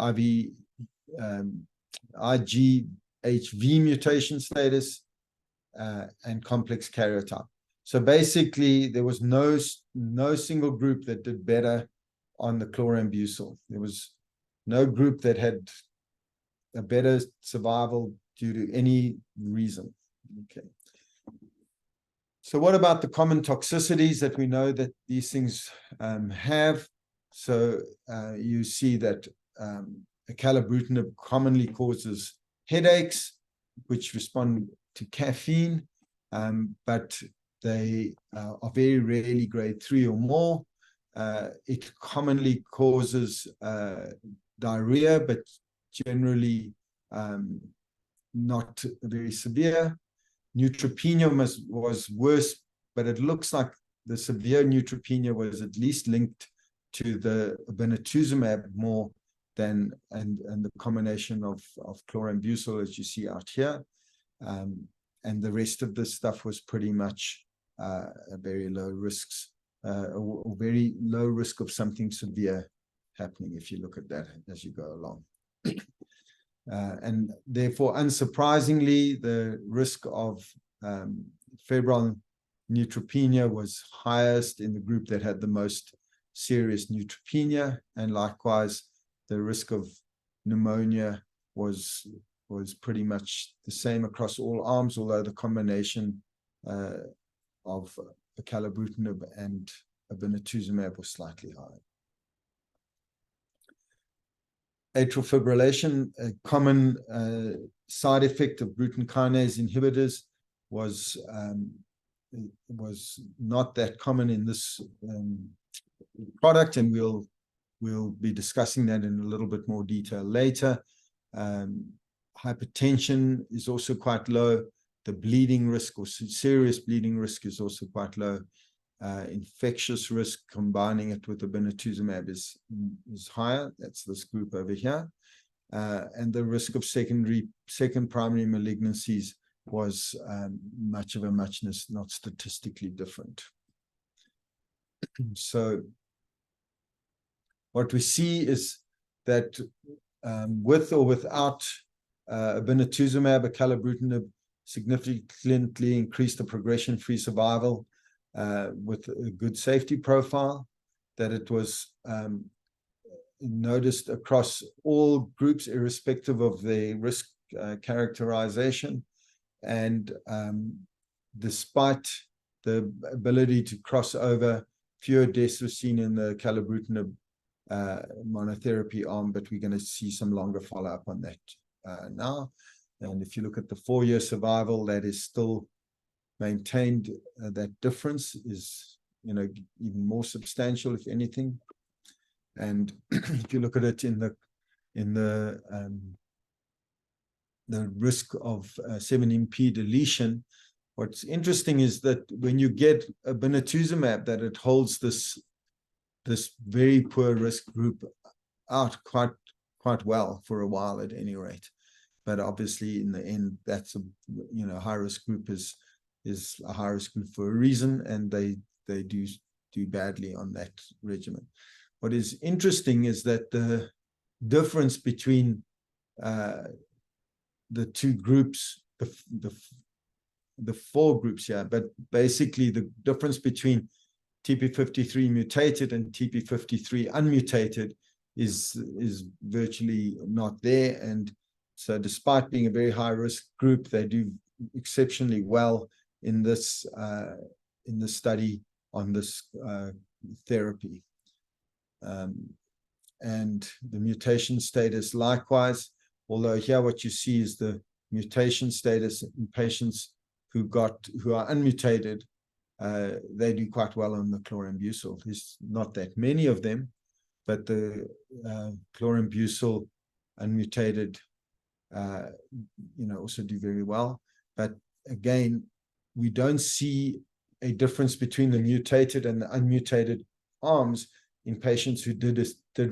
IGHV mutation status and complex karyotype. So basically, there was no single group that did better on the chlorambucil. There was no group that had a better survival due to any reason. Okay. So what about the common toxicities that we know that these things have? So you see that acalabrutinib commonly causes headaches, which respond to caffeine, but they are very rarely grade 3 or more. It commonly causes diarrhea, but generally not very severe. neutropenia was worse, but it looks like the severe neutropenia was at least linked to the obinutuzumab more than and the combination of chlorambucil, as you see out here. And the rest of the stuff was pretty much very low risks, or very low risk of something severe happening if you look at that as you go along. And therefore, unsurprisingly, the risk of febrile neutropenia was highest in the group that had the most serious neutropenia, and likewise, the risk of pneumonia was pretty much the same across all arms, although the combination of acalabrutinib and obinutuzumab was slightly higher. Atrial fibrillation, a common side effect of Bruton kinase inhibitors, was not that common in this product, and we'll be discussing that in a little bit more detail later. Hypertension is also quite low. The bleeding risk or serious bleeding risk is also quite low. Infectious risk, combining it with obinutuzumab, is higher. That's this group over here. And the risk of second primary malignancies was much of a muchness, not statistically different. So what we see is that with or without obinutuzumab, acalabrutinib significantly increased the progression-free survival with a good safety profile, that it was noticed across all groups, irrespective of the risk characterization. And despite the ability to cross over, fewer deaths were seen in the acalabrutinib monotherapy arm, but we're going to see some longer follow-up on that now. And if you look at the 4-year survival, that is still maintained. That difference is, even more substantial, if anything. And if you look at it in the risk of 17p deletion, what's interesting is that when you get obinutuzumab, that it holds this very poor risk group out quite well for a while, at any rate. But obviously, in the end, that's a high risk group is a high risk group for a reason, and they do badly on that regimen. What is interesting is that the difference between the two groups, the 4 groups here, but basically the difference between TP53 mutated and TP53 unmutated is virtually not there. And so despite being a very high risk group, they do exceptionally well in this study on this therapy. And the mutation status likewise, although here what you see is the mutation status in patients who are unmutated. They do quite well on the chlorambucil. There's not that many of them, but the chlorambucil unmutated also do very well. But again, we don't see a difference between the mutated and the unmutated arms in patients who did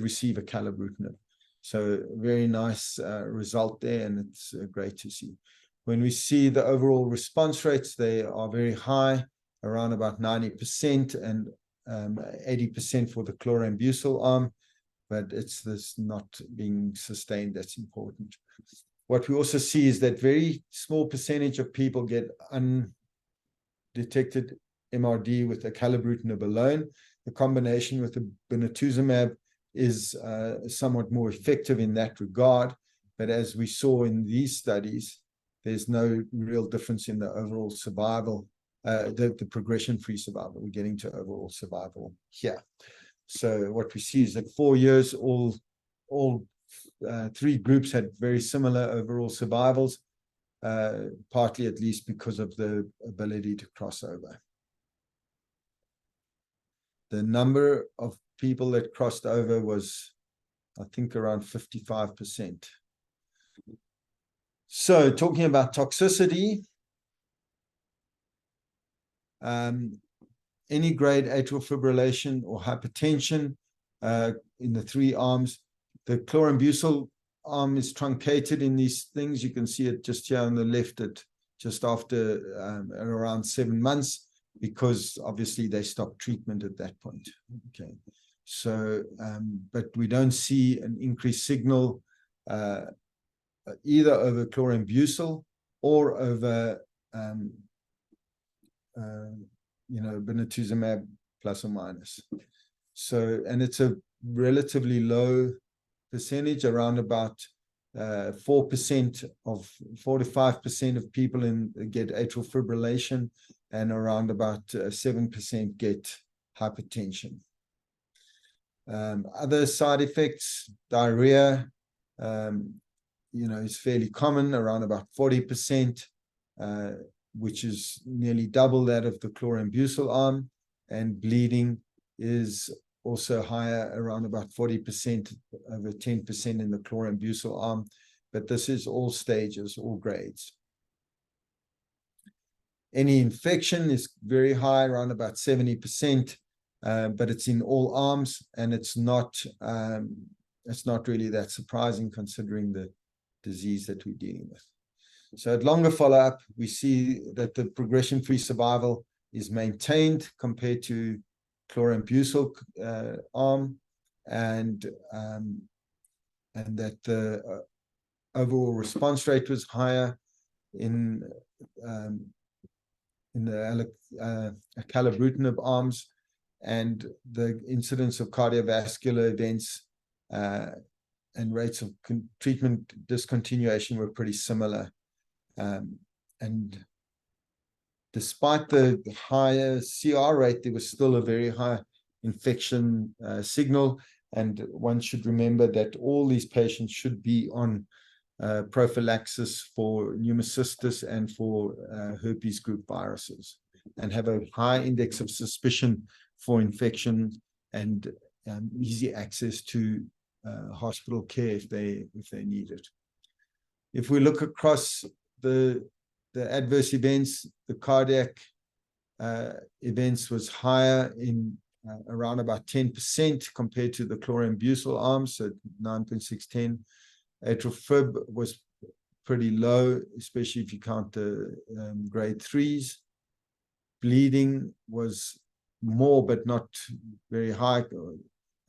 receive acalabrutinib. So very nice result there, and it's great to see. When we see the overall response rates, they are very high, around about 90% and 80% for the chlorambucil arm, but it's this not being sustained that's important. What we also see is that very small percentage of people get undetected MRD with acalabrutinib alone. The combination with the obinutuzumab is somewhat more effective in that regard, but as we saw in these studies, there's no real difference in the overall survival, the progression-free survival. We're getting to overall survival here. So what we see is that 4 years, all 3 groups had very similar overall survivals, partly at least because of the ability to cross over. The number of people that crossed over was, I think, around 55%. So talking about toxicity, any grade atrial fibrillation or hypertension in the 3 arms. The chlorambucil arm is truncated in these things. You can see it just here on the left at just after around 7 months, because obviously they stopped treatment at that point. Okay, so but we don't see an increased signal either over chlorambucil or over brentuximab plus or minus. So, and it's a relatively low percentage, around about 4% of 4 to 5% of people get atrial fibrillation, and around about 7% get hypertension. Other side effects, diarrhea, is fairly common, around about 40%, which is nearly double that of the chlorambucil arm, and bleeding is also higher, around about 40%, over 10% in the chlorambucil arm, but this is all stages, all grades. Any infection is very high, around about 70%, but it's in all arms, and it's not really that surprising considering the disease that we're dealing with. So at longer follow-up, we see that the progression-free survival is maintained compared to chlorambucil arm, and that the overall response rate was higher in the acalabrutinib arms, and the incidence of cardiovascular events and rates of treatment discontinuation were pretty similar. And despite the higher CR rate, there was still a very high infection signal. And one should remember that all these patients should be on prophylaxis for pneumocystis and for herpes group viruses, and have a high index of suspicion for infection, and easy access to hospital care if they need it. If we look across the adverse events, the cardiac events was higher in around about 10% compared to the chlorambucil arm, so 9.610. Atrial fib was pretty low, especially if you count the grade 3s. Bleeding was more, but not very high,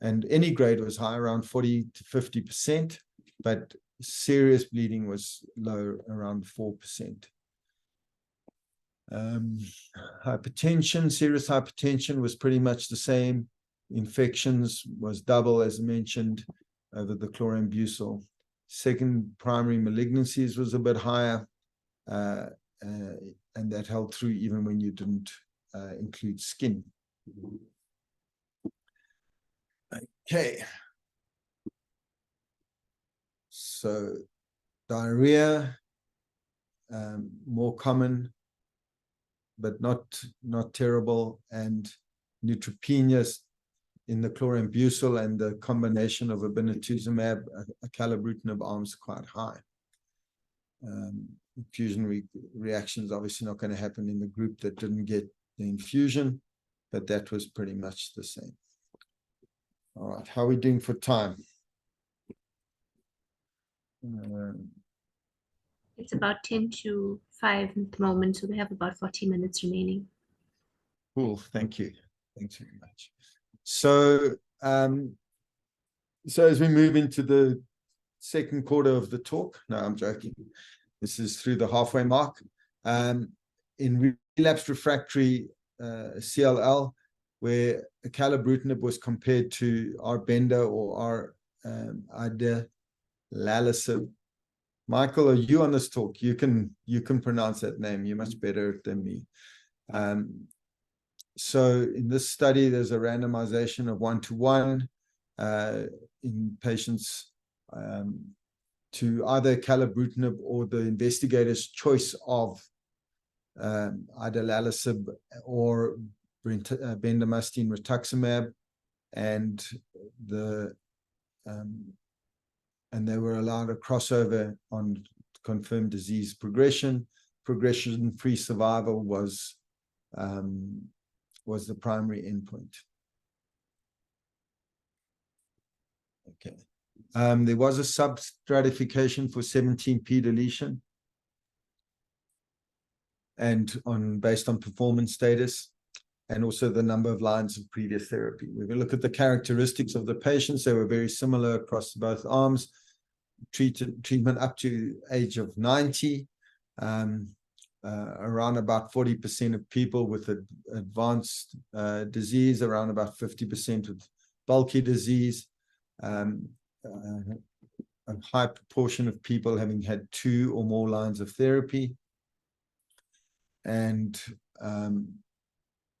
and any grade was high, around 40 to 50%, but serious bleeding was low, around 4%. Hypertension, serious hypertension was pretty much the same. Infections was double, as mentioned, over the chlorambucil. Second primary malignancies was a bit higher, and that held through even when you didn't include skin. Okay. So diarrhea, more common, but not terrible, and neutropenia in the chlorambucil and the combination of obinutuzumab, acalabrutinib arms quite high. Infusion reactions obviously not going to happen in the group that didn't get the infusion, but that was pretty much the same. All right, how are we doing for time?
It's about 10 to 5 at the moment, so we have about 40 minutes remaining.
Cool, thank you. Thanks very much. So, so as we move into the second quarter of the talk, no, I'm joking. This is through the halfway mark. In relapsed refractory CLL, where acalabrutinib was compared to Arbenda or adalasib. Michael, are you on this talk? You can pronounce that name. You're much better than me. So in this study, there's a randomization of 1-to-1 in patients to either acalabrutinib or the investigator's choice of adalasib or bendamustine rituximab, and they were allowed a crossover on confirmed disease progression. Progression-free survival was was the primary endpoint. Okay. There was a sub-stratification for 17p deletion and based on performance status, and also the number of lines of previous therapy. When we look at the characteristics of the patients, they were very similar across both arms. Treatment up to age of 90. Around about 40% of people with advanced disease, around about 50% with bulky disease. A high proportion of people having had 2 or more lines of therapy. And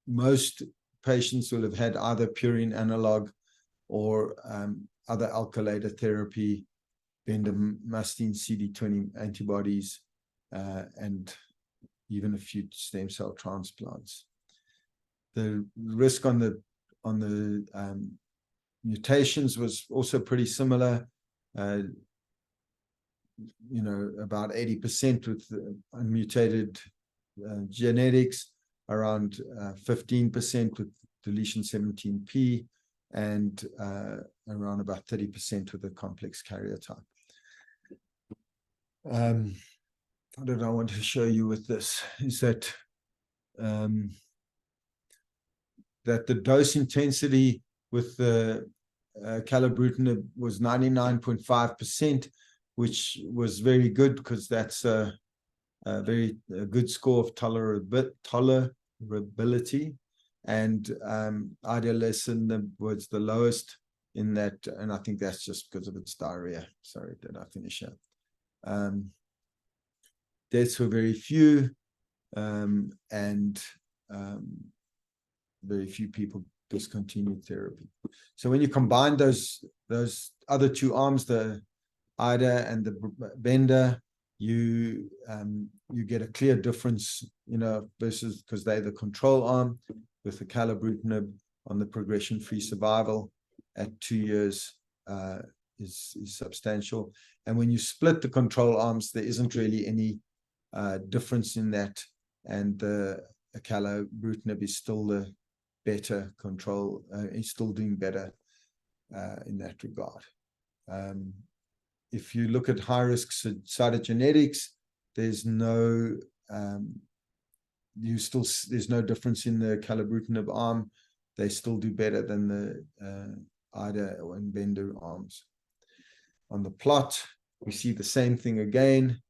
most patients will have had either purine analog or other alkylator therapy, bendamustine CD20 antibodies, and even a few stem cell transplants. The risk on the mutations was also pretty similar. About 80% with unmutated genetics, around 15% with deletion 17p, and around about 30% with a complex karyotype. What did I want to show you with this is that that the dose intensity with the acalabrutinib was 99.5%, which was very good because that's a very good score of tolerability, and idelalisib was the lowest in that, and I think that's just because of its diarrhea. Sorry, did I finish up? Deaths were very few, and very few people discontinued therapy. So when you combine those other 2 arms, the IDA and the Benda, you get a clear difference, versus, because they're the control arm, with the acalabrutinib on the progression-free survival at 2 years is substantial. And when you split the control arms, there isn't really any difference in that, and the acalabrutinib is still the better control, is still doing better in that regard. If you look at high-risk cytogenetics, there's no difference in the acalabrutinib arm. They still do better than the IDA and Benda arms. On the plot, we see the same thing again,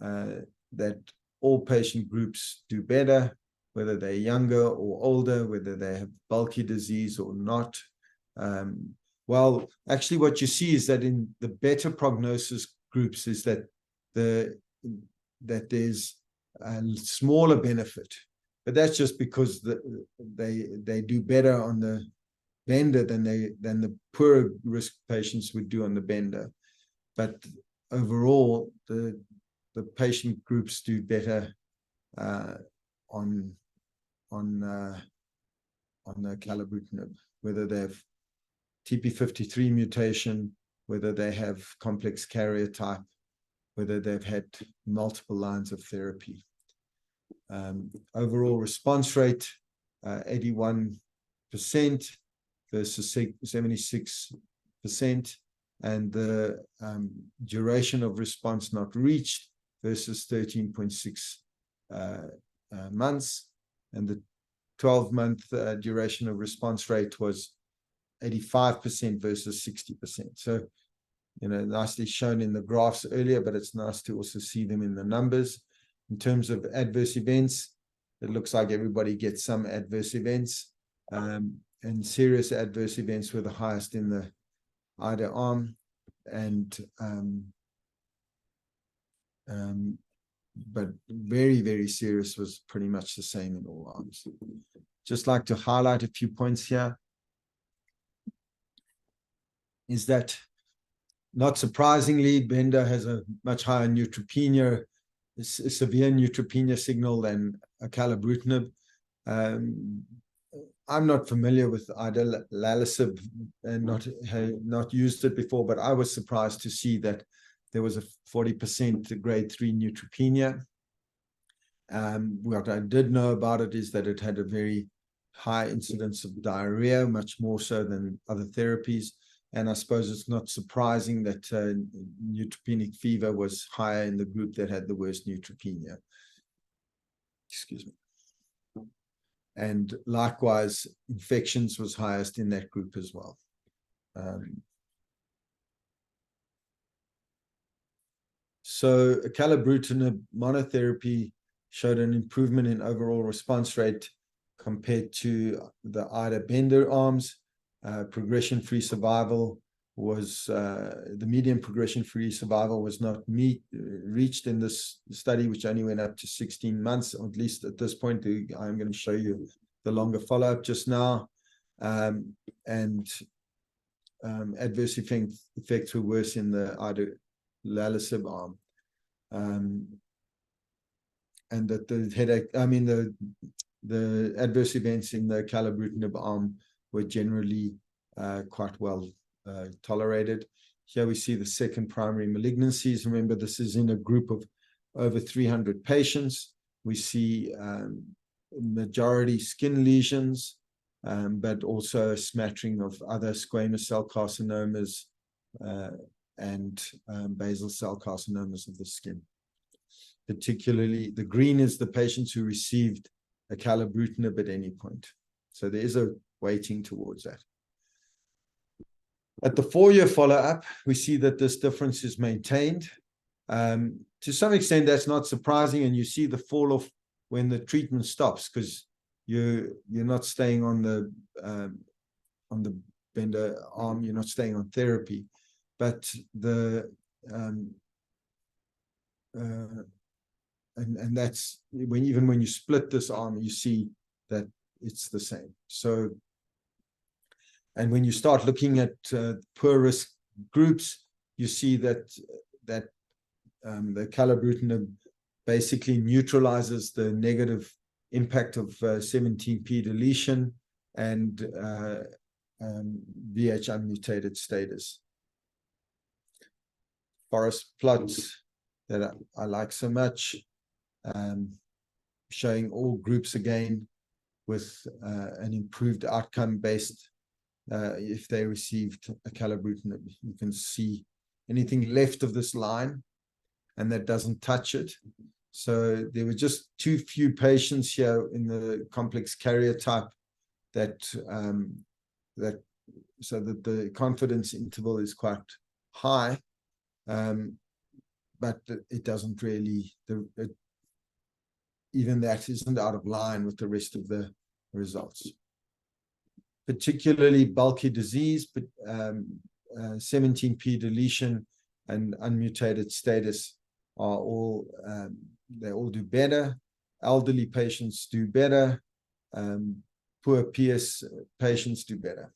that all patient groups do better, whether they're younger or older, whether they have bulky disease or not. Well, actually, what you see is that in the better prognosis groups is that there's a smaller benefit, but that's just because they do better on the Benda than the poor risk patients would do on the Benda. But overall, the patient groups do better on the acalabrutinib, whether they have TP53 mutation, whether they have complex karyotype, whether they've had multiple lines of therapy. Overall response rate, 81% versus 76%, and the duration of response not reached versus 13.6 months, and the 12-month duration of response rate was 85% versus 60%. So, nicely shown in the graphs earlier, but it's nice to also see them in the numbers. In terms of adverse events, it looks like everybody gets some adverse events, and serious adverse events were the highest in the IDA arm, but very, very serious was pretty much the same in all arms. Just like to highlight a few points here, is that, not surprisingly, Benda has a much higher neutropenia, severe neutropenia signal than acalabrutinib. I'm not familiar with idelalisib and not used it before, but I was surprised to see that there was a 40% grade 3 neutropenia. What I did know about it is that it had a very high incidence of diarrhea, much more so than other therapies. And I suppose it's not surprising that neutropenic fever was higher in the group that had the worst neutropenia. Excuse me. And likewise, infections was highest in that group as well. So acalabrutinib monotherapy showed an improvement in overall response rate compared to the IDA Bender arms. Progression-free survival was, the median progression-free survival was not reached in this study, which only went up to 16 months, or at least at this point. I'm going to show you the longer follow-up just now. Adverse effects were worse in the idalasib arm. And that the headache, the adverse events in the acalabrutinib arm were generally quite well tolerated. Here we see the second primary malignancies. Remember, this is in a group of over 300 patients. We see majority skin lesions, but also a smattering of other squamous cell carcinomas and basal cell carcinomas of the skin. Particularly, the green is the patients who received acalabrutinib at any point. So there is a weighting towards that. At the 4-year follow-up, we see that this difference is maintained. To some extent, that's not surprising, and you see the fall off when the treatment stops, because you're not staying on the Bender arm, you're not staying on therapy. But and that's even when you split this arm, you see that it's the same. So, and when you start looking at poor risk groups, you see that the acalabrutinib basically neutralizes the negative impact of 17p deletion and VH unmutated status. Forest plots that I like so much, showing all groups again with an improved outcome based if they received acalabrutinib. You can see anything left of this line, and that doesn't touch it. So there were just too few patients here in the complex carrier type that so that the confidence interval is quite high, but it doesn't really, even that isn't out of line with the rest of the results. Particularly bulky disease, but 17p deletion and unmutated status are all, they all do better. Elderly patients do better. Poor PS patients do better.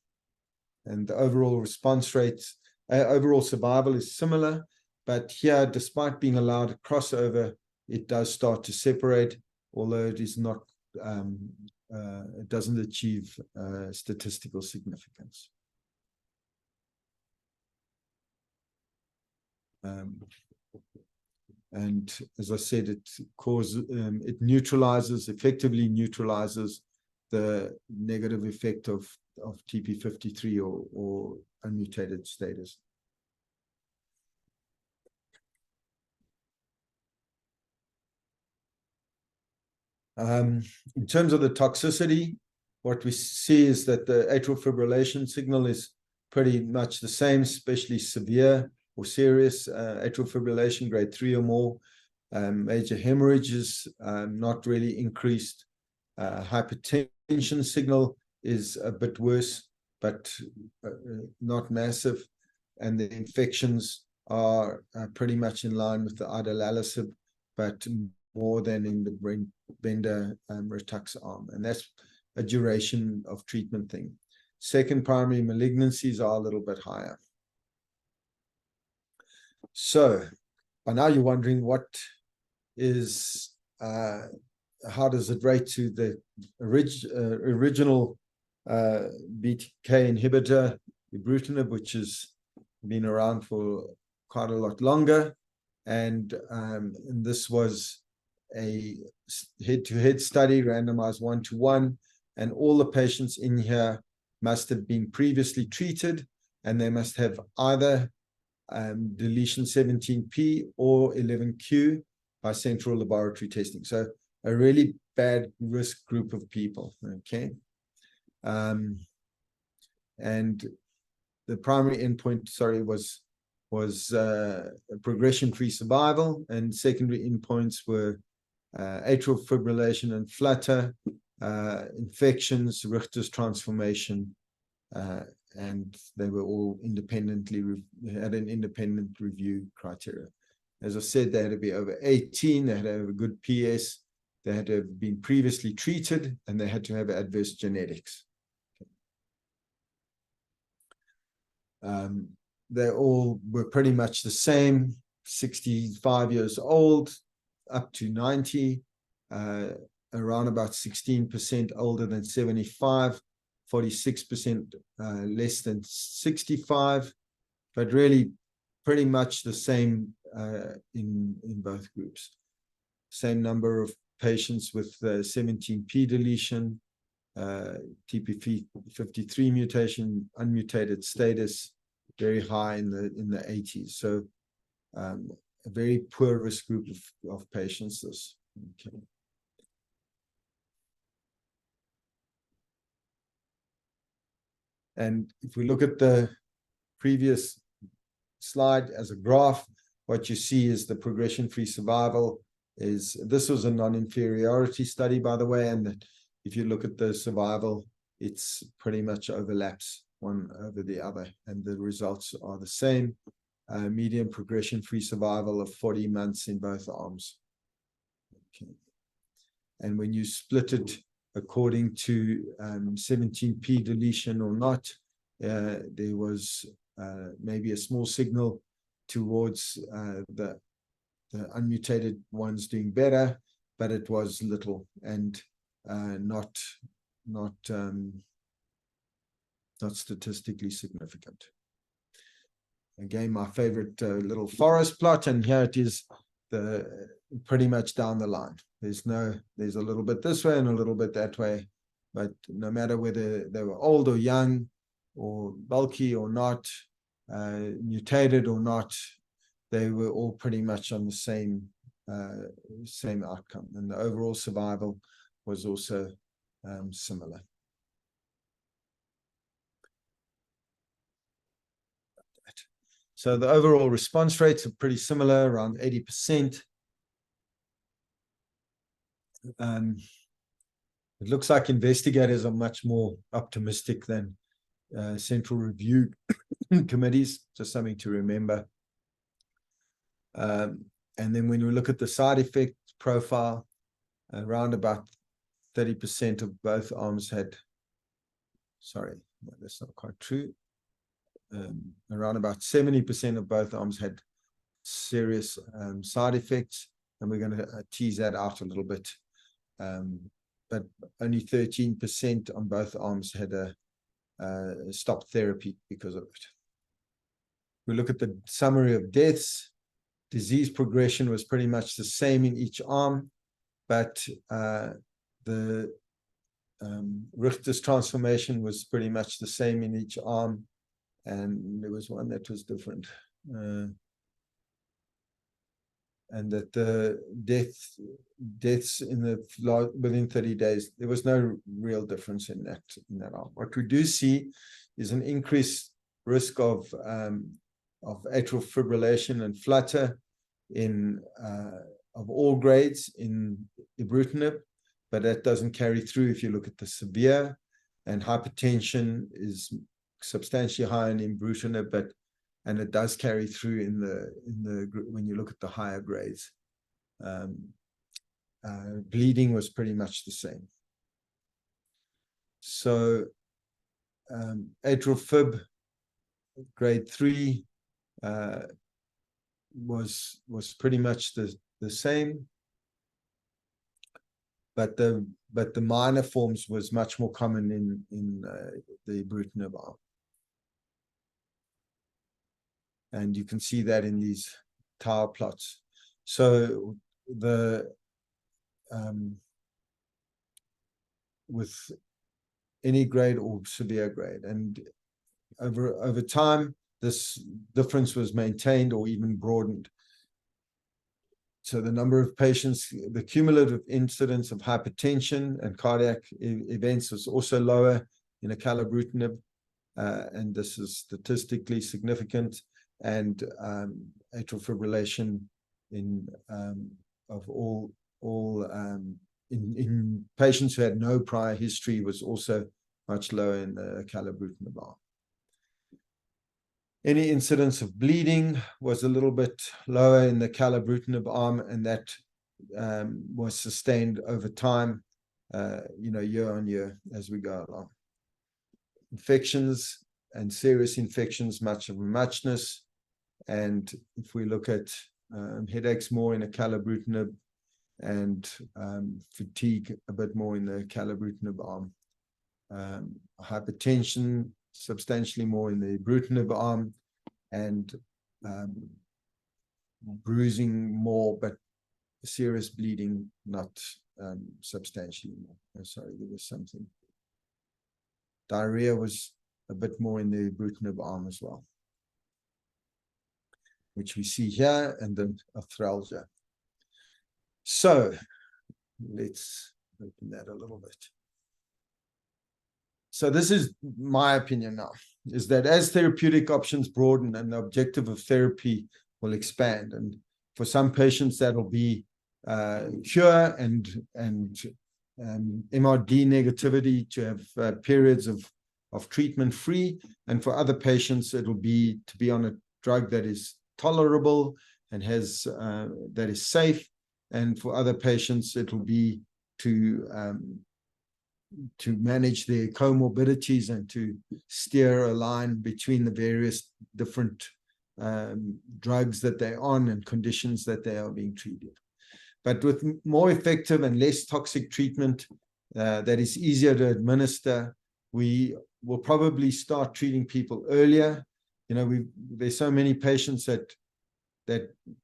And the overall response rates, overall survival is similar, but here, despite being allowed a crossover, it does start to separate, although it is not, it doesn't achieve statistical significance. And as I said, it effectively neutralizes the negative effect of TP53 or unmutated status. In terms of the toxicity, what we see is that the atrial fibrillation signal is pretty much the same, especially severe or serious atrial fibrillation, grade 3 or more. Major hemorrhages, not really increased. Hypertension signal is a bit worse, but not massive. And the infections are pretty much in line with the idalasib, but more than in the Bender Retux arm. And that's a duration of treatment thing. Second primary malignancies are a little bit higher. So by now you're wondering what is, how does it rate to the original BTK inhibitor, ibrutinib, which has been around for quite a lot longer. And this was a head-to-head study, randomized 1-to-1, and all the patients in here must have been previously treated, and they must have either deletion 17p or 11q by central laboratory testing. So a really bad risk group of people, okay? And the primary endpoint, sorry, was progression-free survival, and secondary endpoints were atrial fibrillation and flutter, infections, Richter's transformation, and they were all independently had an independent review criteria. As I said, they had to be over 18, they had to have a good PS, they had to have been previously treated, and they had to have adverse genetics. They all were pretty much the same, 65 years old, up to 90, around about 16% older than 75, 46% less than 65, but really pretty much the same in both groups. Same number of patients with 17p deletion, TP53 mutation, unmutated status, very high in the 80s. So a very poor risk group of patients. This, okay. And if we look at the previous slide as a graph, what you see is the progression-free survival is, this was a non-inferiority study, by the way, and if you look at the survival, it's pretty much overlaps one over the other, and the results are the same. Median progression-free survival of 40 months in both arms. Okay. And when you split it according to 17p deletion or not, there was maybe a small signal towards the unmutated ones doing better, but it was little and not statistically significant. Again, my favorite little forest plot, and here it is, pretty much down the line. There's a little bit this way and a little bit that way, but no matter whether they were old or young, or bulky or not, mutated or not, they were all pretty much on the same outcome, and the overall survival was also similar. So the overall response rates are pretty similar, around 80%. It looks like investigators are much more optimistic than central review committees, just something to remember. And then when we look at the side effect profile, around about 30% of both arms had, sorry, no, that's not quite true. Around about 70% of both arms had serious side effects, and we're going to tease that out a little bit. But only 13% on both arms had a stopped therapy because of it. We look at the summary of deaths. Disease progression was pretty much the same in each arm, but the Richter's transformation was pretty much the same in each arm, and there was one that was different. And that the deaths in the within 30 days, there was no real difference in that arm. What we do see is an increased risk of atrial fibrillation and flutter in of all grades in ibrutinib, but that doesn't carry through if you look at the severe, and hypertension is substantially higher in ibrutinib, and it does carry through in the when you look at the higher grades. Bleeding was pretty much the same. So atrial fib grade 3 was pretty much the same, but the minor forms was much more common in the ibrutinib arm. And you can see that in these tower plots. So the with any grade or severe grade. And over time, this difference was maintained or even broadened. So the number of patients, the cumulative incidence of hypertension and cardiac events was also lower in acalabrutinib, and this is statistically significant. And atrial fibrillation in in patients who had no prior history was also much lower in the acalabrutinib arm. Any incidence of bleeding was a little bit lower in the acalabrutinib arm, and that was sustained over time, year on year as we go along. Infections and serious infections, much of a muchness. And if we look at headaches more in acalabrutinib, and fatigue a bit more in the acalabrutinib arm. Hypertension substantially more in the ibrutinib arm, and bruising more, but serious bleeding not substantially more. Oh, sorry, there was something. Diarrhea was a bit more in the ibrutinib arm as well, which we see here, and then arthralgia. So let's open that a little bit. So this is my opinion now, is that as therapeutic options broaden and the objective of therapy will expand, and for some patients that'll be cure and MRD negativity to have periods of treatment free, and for other patients it'll be to be on a drug that is tolerable and has that is safe. And for other patients, it'll be to manage their comorbidities and to steer a line between the various different drugs that they're on and conditions that they are being treated. But with more effective and less toxic treatment that is easier to administer, we will probably start treating people earlier. There's so many patients that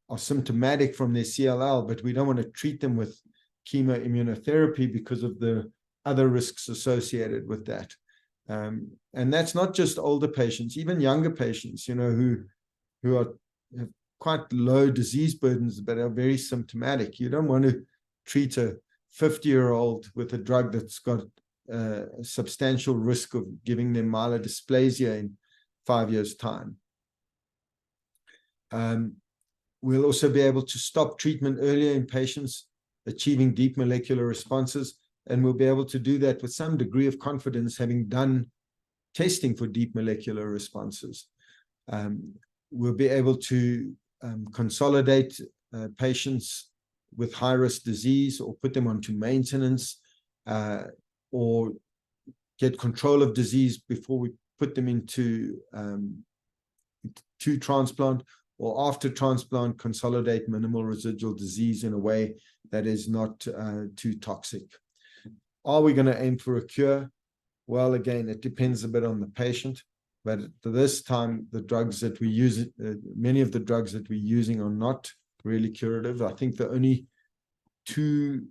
are symptomatic from their CLL, but we don't want to treat them with chemoimmunotherapy because of the other risks associated with that. And that's not just older patients, even younger patients, who have quite low disease burdens, but are very symptomatic. You don't want to treat a 50-year-old with a drug that's got a substantial risk of giving them myelodysplasia in 5 years' time. We'll also be able to stop treatment earlier in patients achieving deep molecular responses, and we'll be able to do that with some degree of confidence, having done testing for deep molecular responses. We'll be able to consolidate patients with high-risk disease, or put them onto maintenance, or get control of disease before we put them into transplant, or after transplant, consolidate minimal residual disease in a way that is not too toxic. Are we going to aim for a cure? Well, again, it depends a bit on the patient, but for this time, the drugs that we use, many of the drugs that we're using are not really curative. I think the only two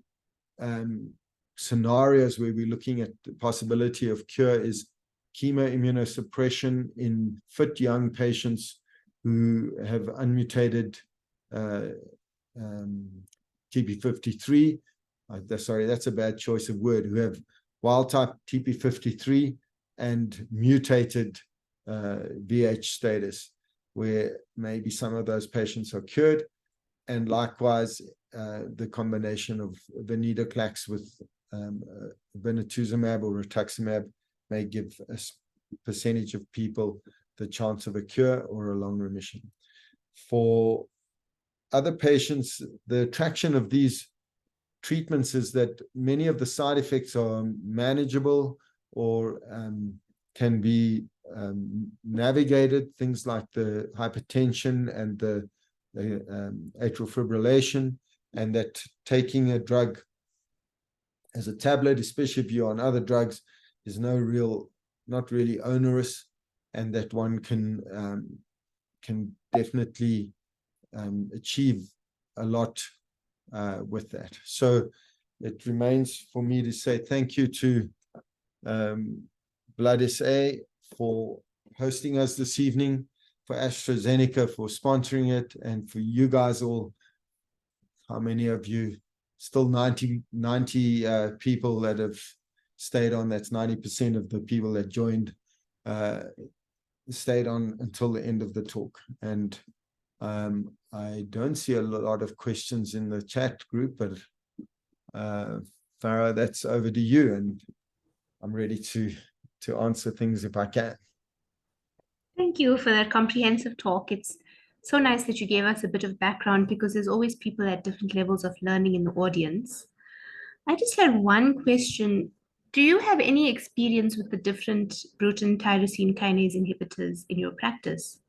scenarios where we're looking at the possibility of cure is chemoimmunosuppression in fit young patients who have unmutated TP53. Sorry, that's a bad choice of word. Who have wild-type TP53 and mutated VH status, where maybe some of those patients are cured. And likewise, the combination of venetoclax with venetuzumab or rituximab may give a percentage of people the chance of a cure or a long remission. For other patients, the attraction of these treatments is that many of the side effects are manageable or can be navigated, things like the hypertension and the atrial fibrillation, and that taking a drug as a tablet, especially if you're on other drugs, is not really onerous, and that one can definitely achieve a lot with that. So it remains for me to say thank you to Blood SA for hosting us this evening, for AstraZeneca for sponsoring it, and for you guys all. How many of you? Still 90 people that have stayed on. That's 90% of the people that joined, stayed on until the end of the talk. And I don't see a lot of questions in the chat group, but Farah, that's over to you, and I'm ready to answer things if I can.
Thank you for that comprehensive talk. It's so nice that you gave us a bit of background, because there's always people at different levels of learning in the audience. I just had one question. Do you have any experience with the different Bruton tyrosine kinase inhibitors in your practice?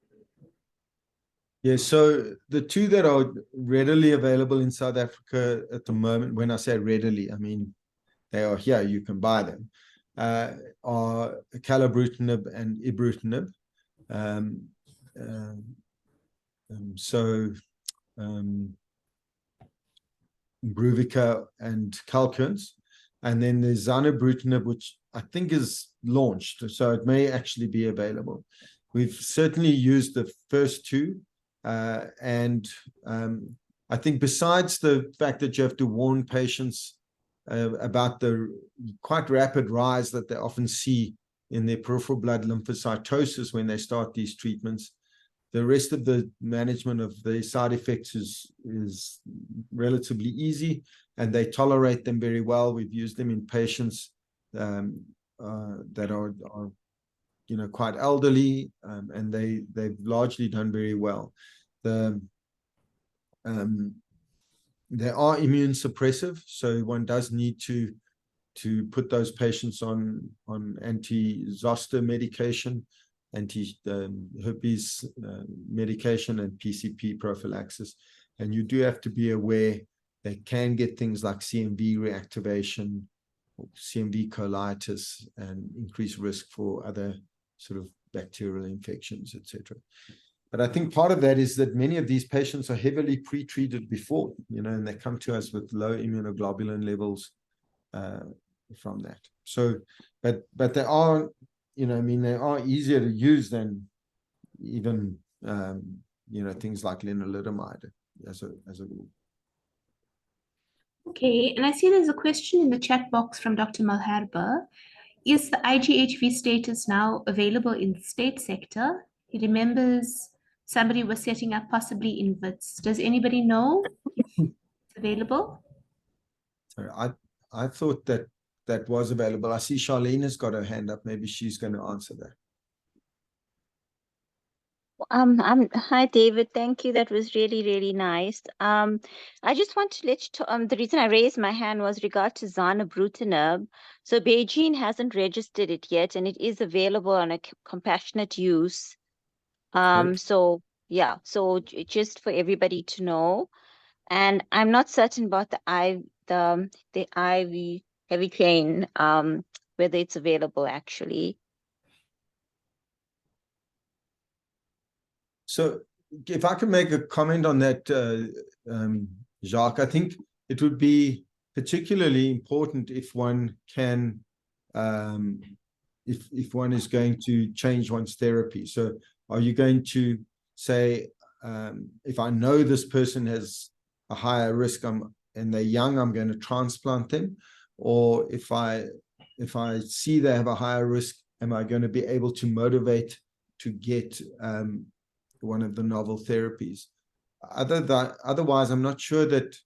Yeah, so the two that are readily available in South Africa at the moment, when I say readily, I mean they are here, you can buy them, are acalabrutinib and ibrutinib. Imbruvica and Calquence. And then there's zanubrutinib, which I think is launched, so it may actually be available. We've certainly used the first two, and I think besides the fact that you have to warn patients about the quite rapid rise that they often see in their peripheral blood lymphocytosis when they start these treatments, the rest of the management of the side effects is relatively easy, and they tolerate them very well. We've used them in patients that are quite elderly, and they've largely done very well. They are immune suppressive, so one does need to put those patients on anti-zoster medication, anti-herpes medication, and PCP prophylaxis. And you do have to be aware they can get things like CMV reactivation, or CMV colitis, and increased risk for other sort of bacterial infections, etc. But I think part of that is that many of these patients are heavily pre-treated before, and they come to us with low immunoglobulin levels from that. So, but they are, they are easier to use than even, things like lenalidomide as a rule.
Okay, and I see there's a question in the chat box from Dr. Malherbe. Is the IGHV status now available in the state sector? He remembers somebody was setting up possibly in Wits. Does anybody know if it's available?
Sorry, I thought that was available. I see Charlene has got her hand up. Maybe she's going to answer that.
Hi, David. Thank you. That was really, really nice. I just want to let you the reason I raised my hand was regard to zanubrutinib. So Beijing hasn't registered it yet, and it is available on a compassionate use. So yeah, so just for everybody to know. And I'm not certain about the IV heavy chain, whether it's available actually.
So if I can make a comment on that, Jacques, I think it would be particularly important if one can, if one is going to change one's therapy. So are you going to say, if I know this person has a higher risk and they're young, I'm going to transplant them? Or if I see they have a higher risk, am I going to be able to motivate to get one of the novel therapies? Otherwise, I'm not sure that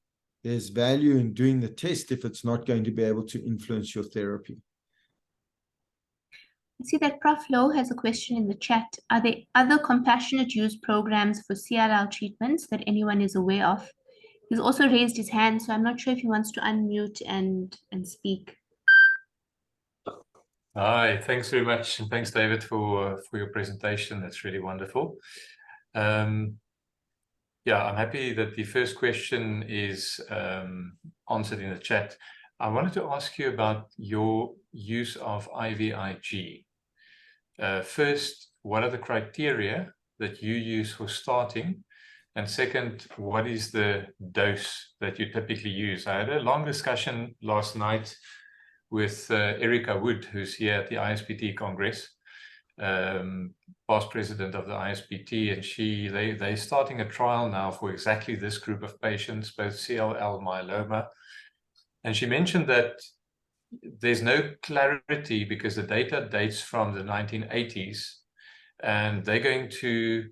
there's value in doing the test if it's not going to be able to influence your therapy.
I see that Prof. Lowe has a question in the chat. Are there other compassionate use programs for CLL treatments that anyone is aware of? He's also raised his hand, so I'm not sure if he wants to unmute and speak.
Hi, thanks very much. And thanks, David, for your presentation. That's really wonderful. Yeah, I'm happy that the first question is answered in the chat. I wanted to ask you about your use of IVIG. First, what are the criteria that you use for starting? And second, what is the dose that you typically use? I had a long discussion last night with Erica Wood, who's here at the ISPT Congress, past president of the ISPT, and they're starting a trial now for exactly this group of patients, both CLL, myeloma. And she mentioned that there's no clarity because the data dates from the 1980s, and they're going to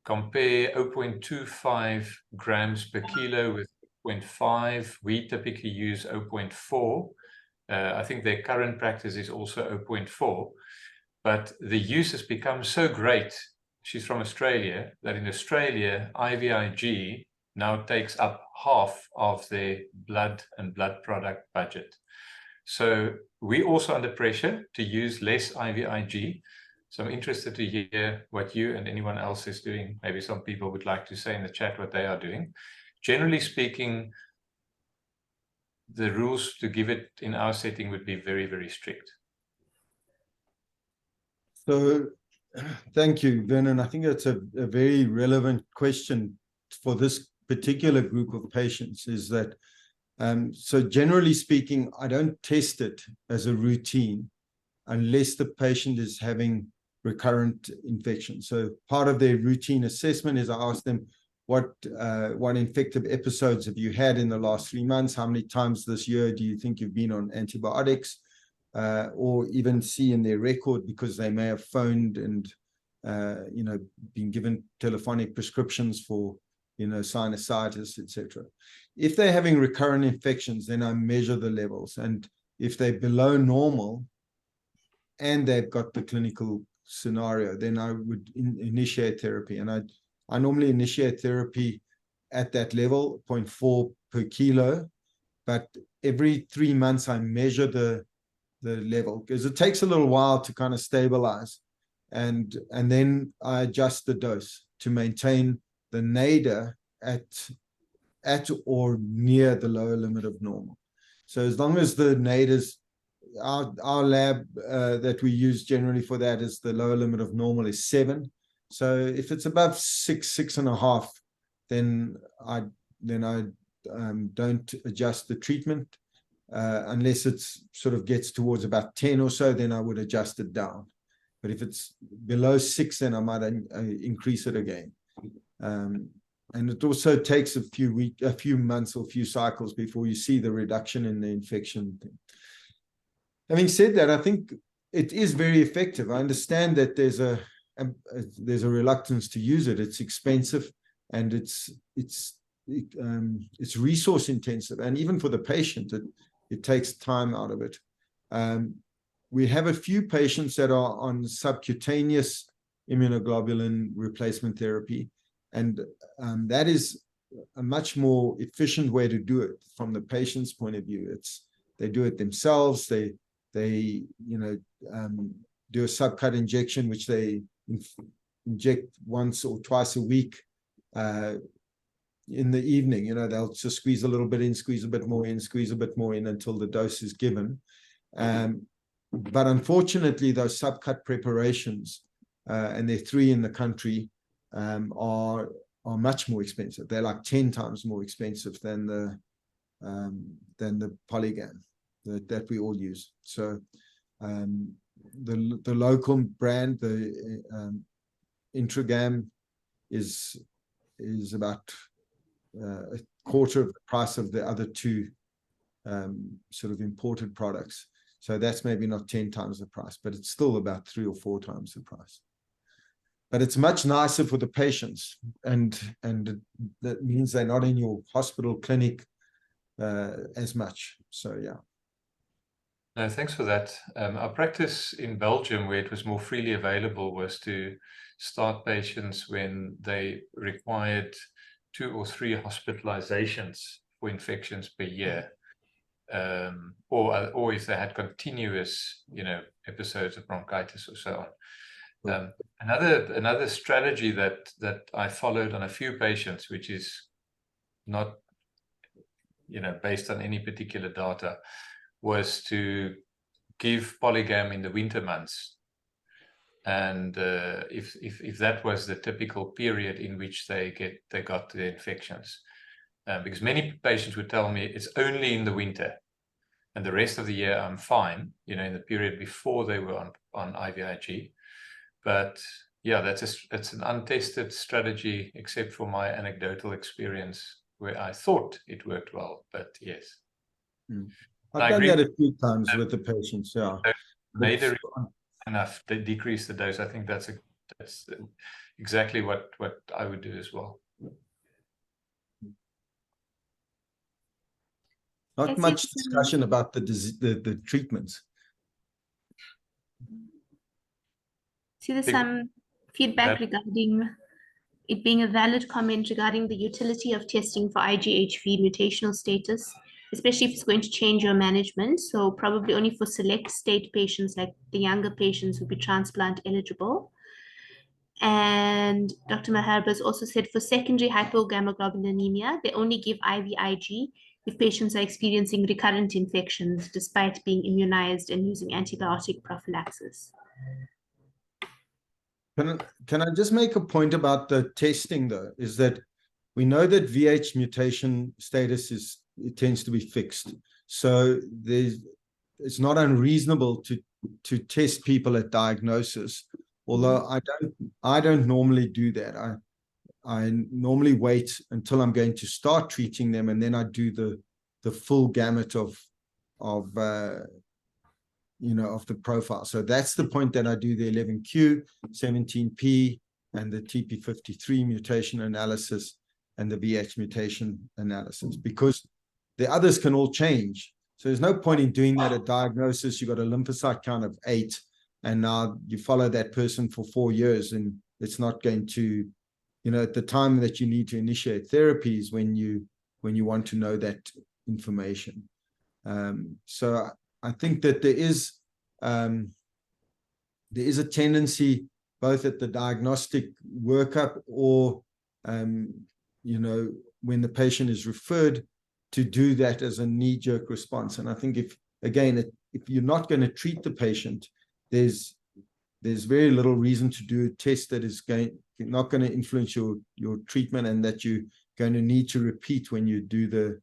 compare 0.25 grams per kilo with 0.5. We typically use 0.4. I think their current practice is also 0.4. But the use has become so great, she's from Australia, that in Australia, IVIG now takes up half of their blood and blood product budget. So we're also under pressure to use less IVIG. So I'm interested to hear what you and anyone else is doing. Maybe some people would like to say in the chat what they are doing. Generally speaking, the rules to give it in our setting would be very, very strict.
So thank you, Vernon. I think that's a very relevant question for this particular group of patients, is that, so generally speaking, I don't test it as a routine unless the patient is having recurrent infection. So part of their routine assessment is I ask them, what infective episodes have you had in the last 3 months? How many times this year do you think you've been on antibiotics? Or even see in their record, because they may have phoned and been given telephonic prescriptions for sinusitis, etc. If they're having recurrent infections, then I measure the levels, and if they're below normal and they've got the clinical scenario, then I would initiate therapy. And I normally initiate therapy at that level, 0.4 per kilo, but every 3 months I measure the level, because it takes a little while to kind of stabilize, and then I adjust the dose to maintain the NADA at or near the lower limit of normal. So as long as the NADA's, our lab that we use generally for that is the lower limit of normal is 7. So if it's above 6.5, then I don't adjust the treatment. Unless it's sort of gets towards about 10 or so, then I would adjust it down. But if it's below 6, then I might increase it again. And it also takes a few months or few cycles before you see the reduction in the infection. Having said that, I think it is very effective. I understand that there's a reluctance to use it. It's expensive, and it's resource intensive, and even for the patient, it takes time out of it. We have a few patients that are on subcutaneous immunoglobulin replacement therapy, and that is a much more efficient way to do it from the patient's point of view. They do it themselves. They do a subcut injection, which they inject once or twice a week. In the evening, they'll just squeeze a little bit in, squeeze a bit more in, squeeze a bit more in until the dose is given. But unfortunately, those subcut preparations, and there are 3 in the country, are much more expensive. They're like 10 times more expensive than the Polygam that we all use. So the local brand, the Intragam, is about a quarter of the price of the other 2 sort of imported products. So that's maybe not 10 times the price, but it's still about 3 or 4 times the price. But it's much nicer for the patients, and that means they're not in your hospital clinic as much. So yeah.
No, thanks for that. Our practice in Belgium, where it was more freely available, was to start patients when they required 2 or 3 hospitalizations for infections per year, or if they had continuous, episodes of bronchitis or so on. Another strategy that I followed on a few patients, which is not, based on any particular data, was to give Polygam in the winter months. And if that was the typical period in which they got the infections, because many patients would tell me it's only in the winter, and the rest of the year I'm fine, you know, in the period before they were on IVIG. But yeah, it's an untested strategy, except for my anecdotal experience where I thought it worked well. But yes,
I've done that a few times with the patients. Yeah,
made enough to decrease the dose. I think that's exactly what I would do as well.
Not much discussion about the treatments.
See, there's some feedback regarding it being a valid comment regarding the utility of testing for IGHV mutational status, especially if it's going to change your management. So probably only for select state patients, like the younger patients, would be transplant eligible. And Dr. Maharba also said for secondary hypogammaglobulinemia, they only give IVIG if patients are experiencing recurrent infections despite being immunized and using antibiotic prophylaxis.
Can I just make a point about the testing, though, is that we know that VH mutation status tends to be fixed. So it's not unreasonable to test people at diagnosis, although I don't normally do that. I normally wait until I'm going to start treating them, and then I do the full gamut of the profile. So that's the point that I do the 11q, 17p, and the TP53 mutation analysis and the VH mutation analysis, because the others can all change. So there's no point in doing that at diagnosis. You've got a lymphocyte count of 8, and now you follow that person for 4 years, and it's not going to, at the time that you need to initiate therapies when you want to know that information. So I think that there is a tendency, both at the diagnostic workup or when the patient is referred, to do that as a knee-jerk response. And I think if you're not going to treat the patient, there's very little reason to do a test that is not going to influence your treatment, and that you're going to need to repeat when you do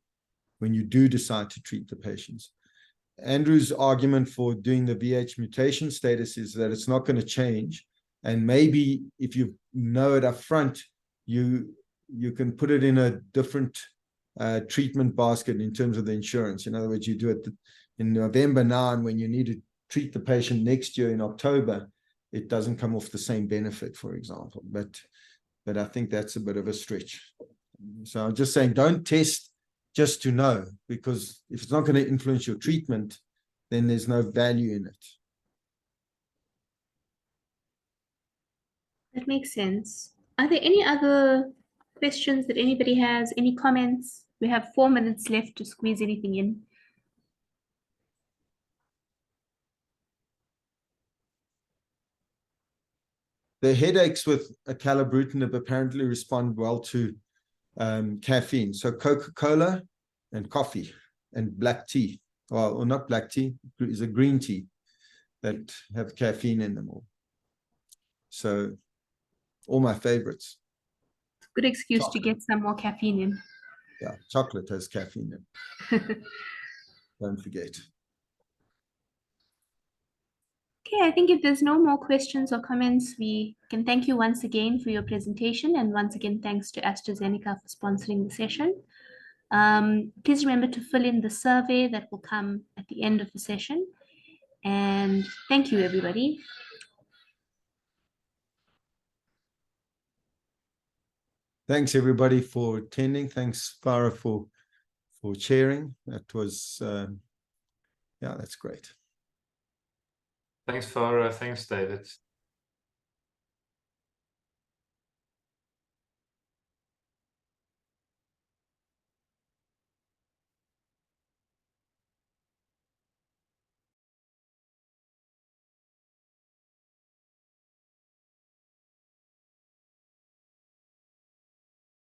decide to treat the patients. Andrew's argument for doing the VH mutation status is that it's not going to change, and maybe if you know it up front, you can put it in a different treatment basket in terms of the insurance. In other words, you do it in November now, and when you need to treat the patient next year in October, it doesn't come off the same benefit, for example. But I think that's a bit of a stretch. So I'm just saying, don't test just to know, because if it's not going to influence your treatment, then there's no value in it.
That makes sense. Are there any other questions that anybody has? Any comments? We have 4 minutes left to squeeze anything in.
The headaches with acalabrutinib apparently respond well to caffeine. So Coca-Cola and coffee and black tea, or not black tea, is a green tea that have caffeine in them all. So all my favorites.
Good excuse to get some more caffeine in.
Yeah, chocolate has caffeine in. Don't forget.
Okay, I think if there's no more questions or comments, we can thank you once again for your presentation, and once again, thanks to AstraZeneca for sponsoring the session. Please remember to fill in the survey that will come at the end of the session. And thank you, everybody.
Thanks, everybody, for attending. Thanks, Farah, for chairing. That was, that's great.
Thanks, Farah. Thanks, David.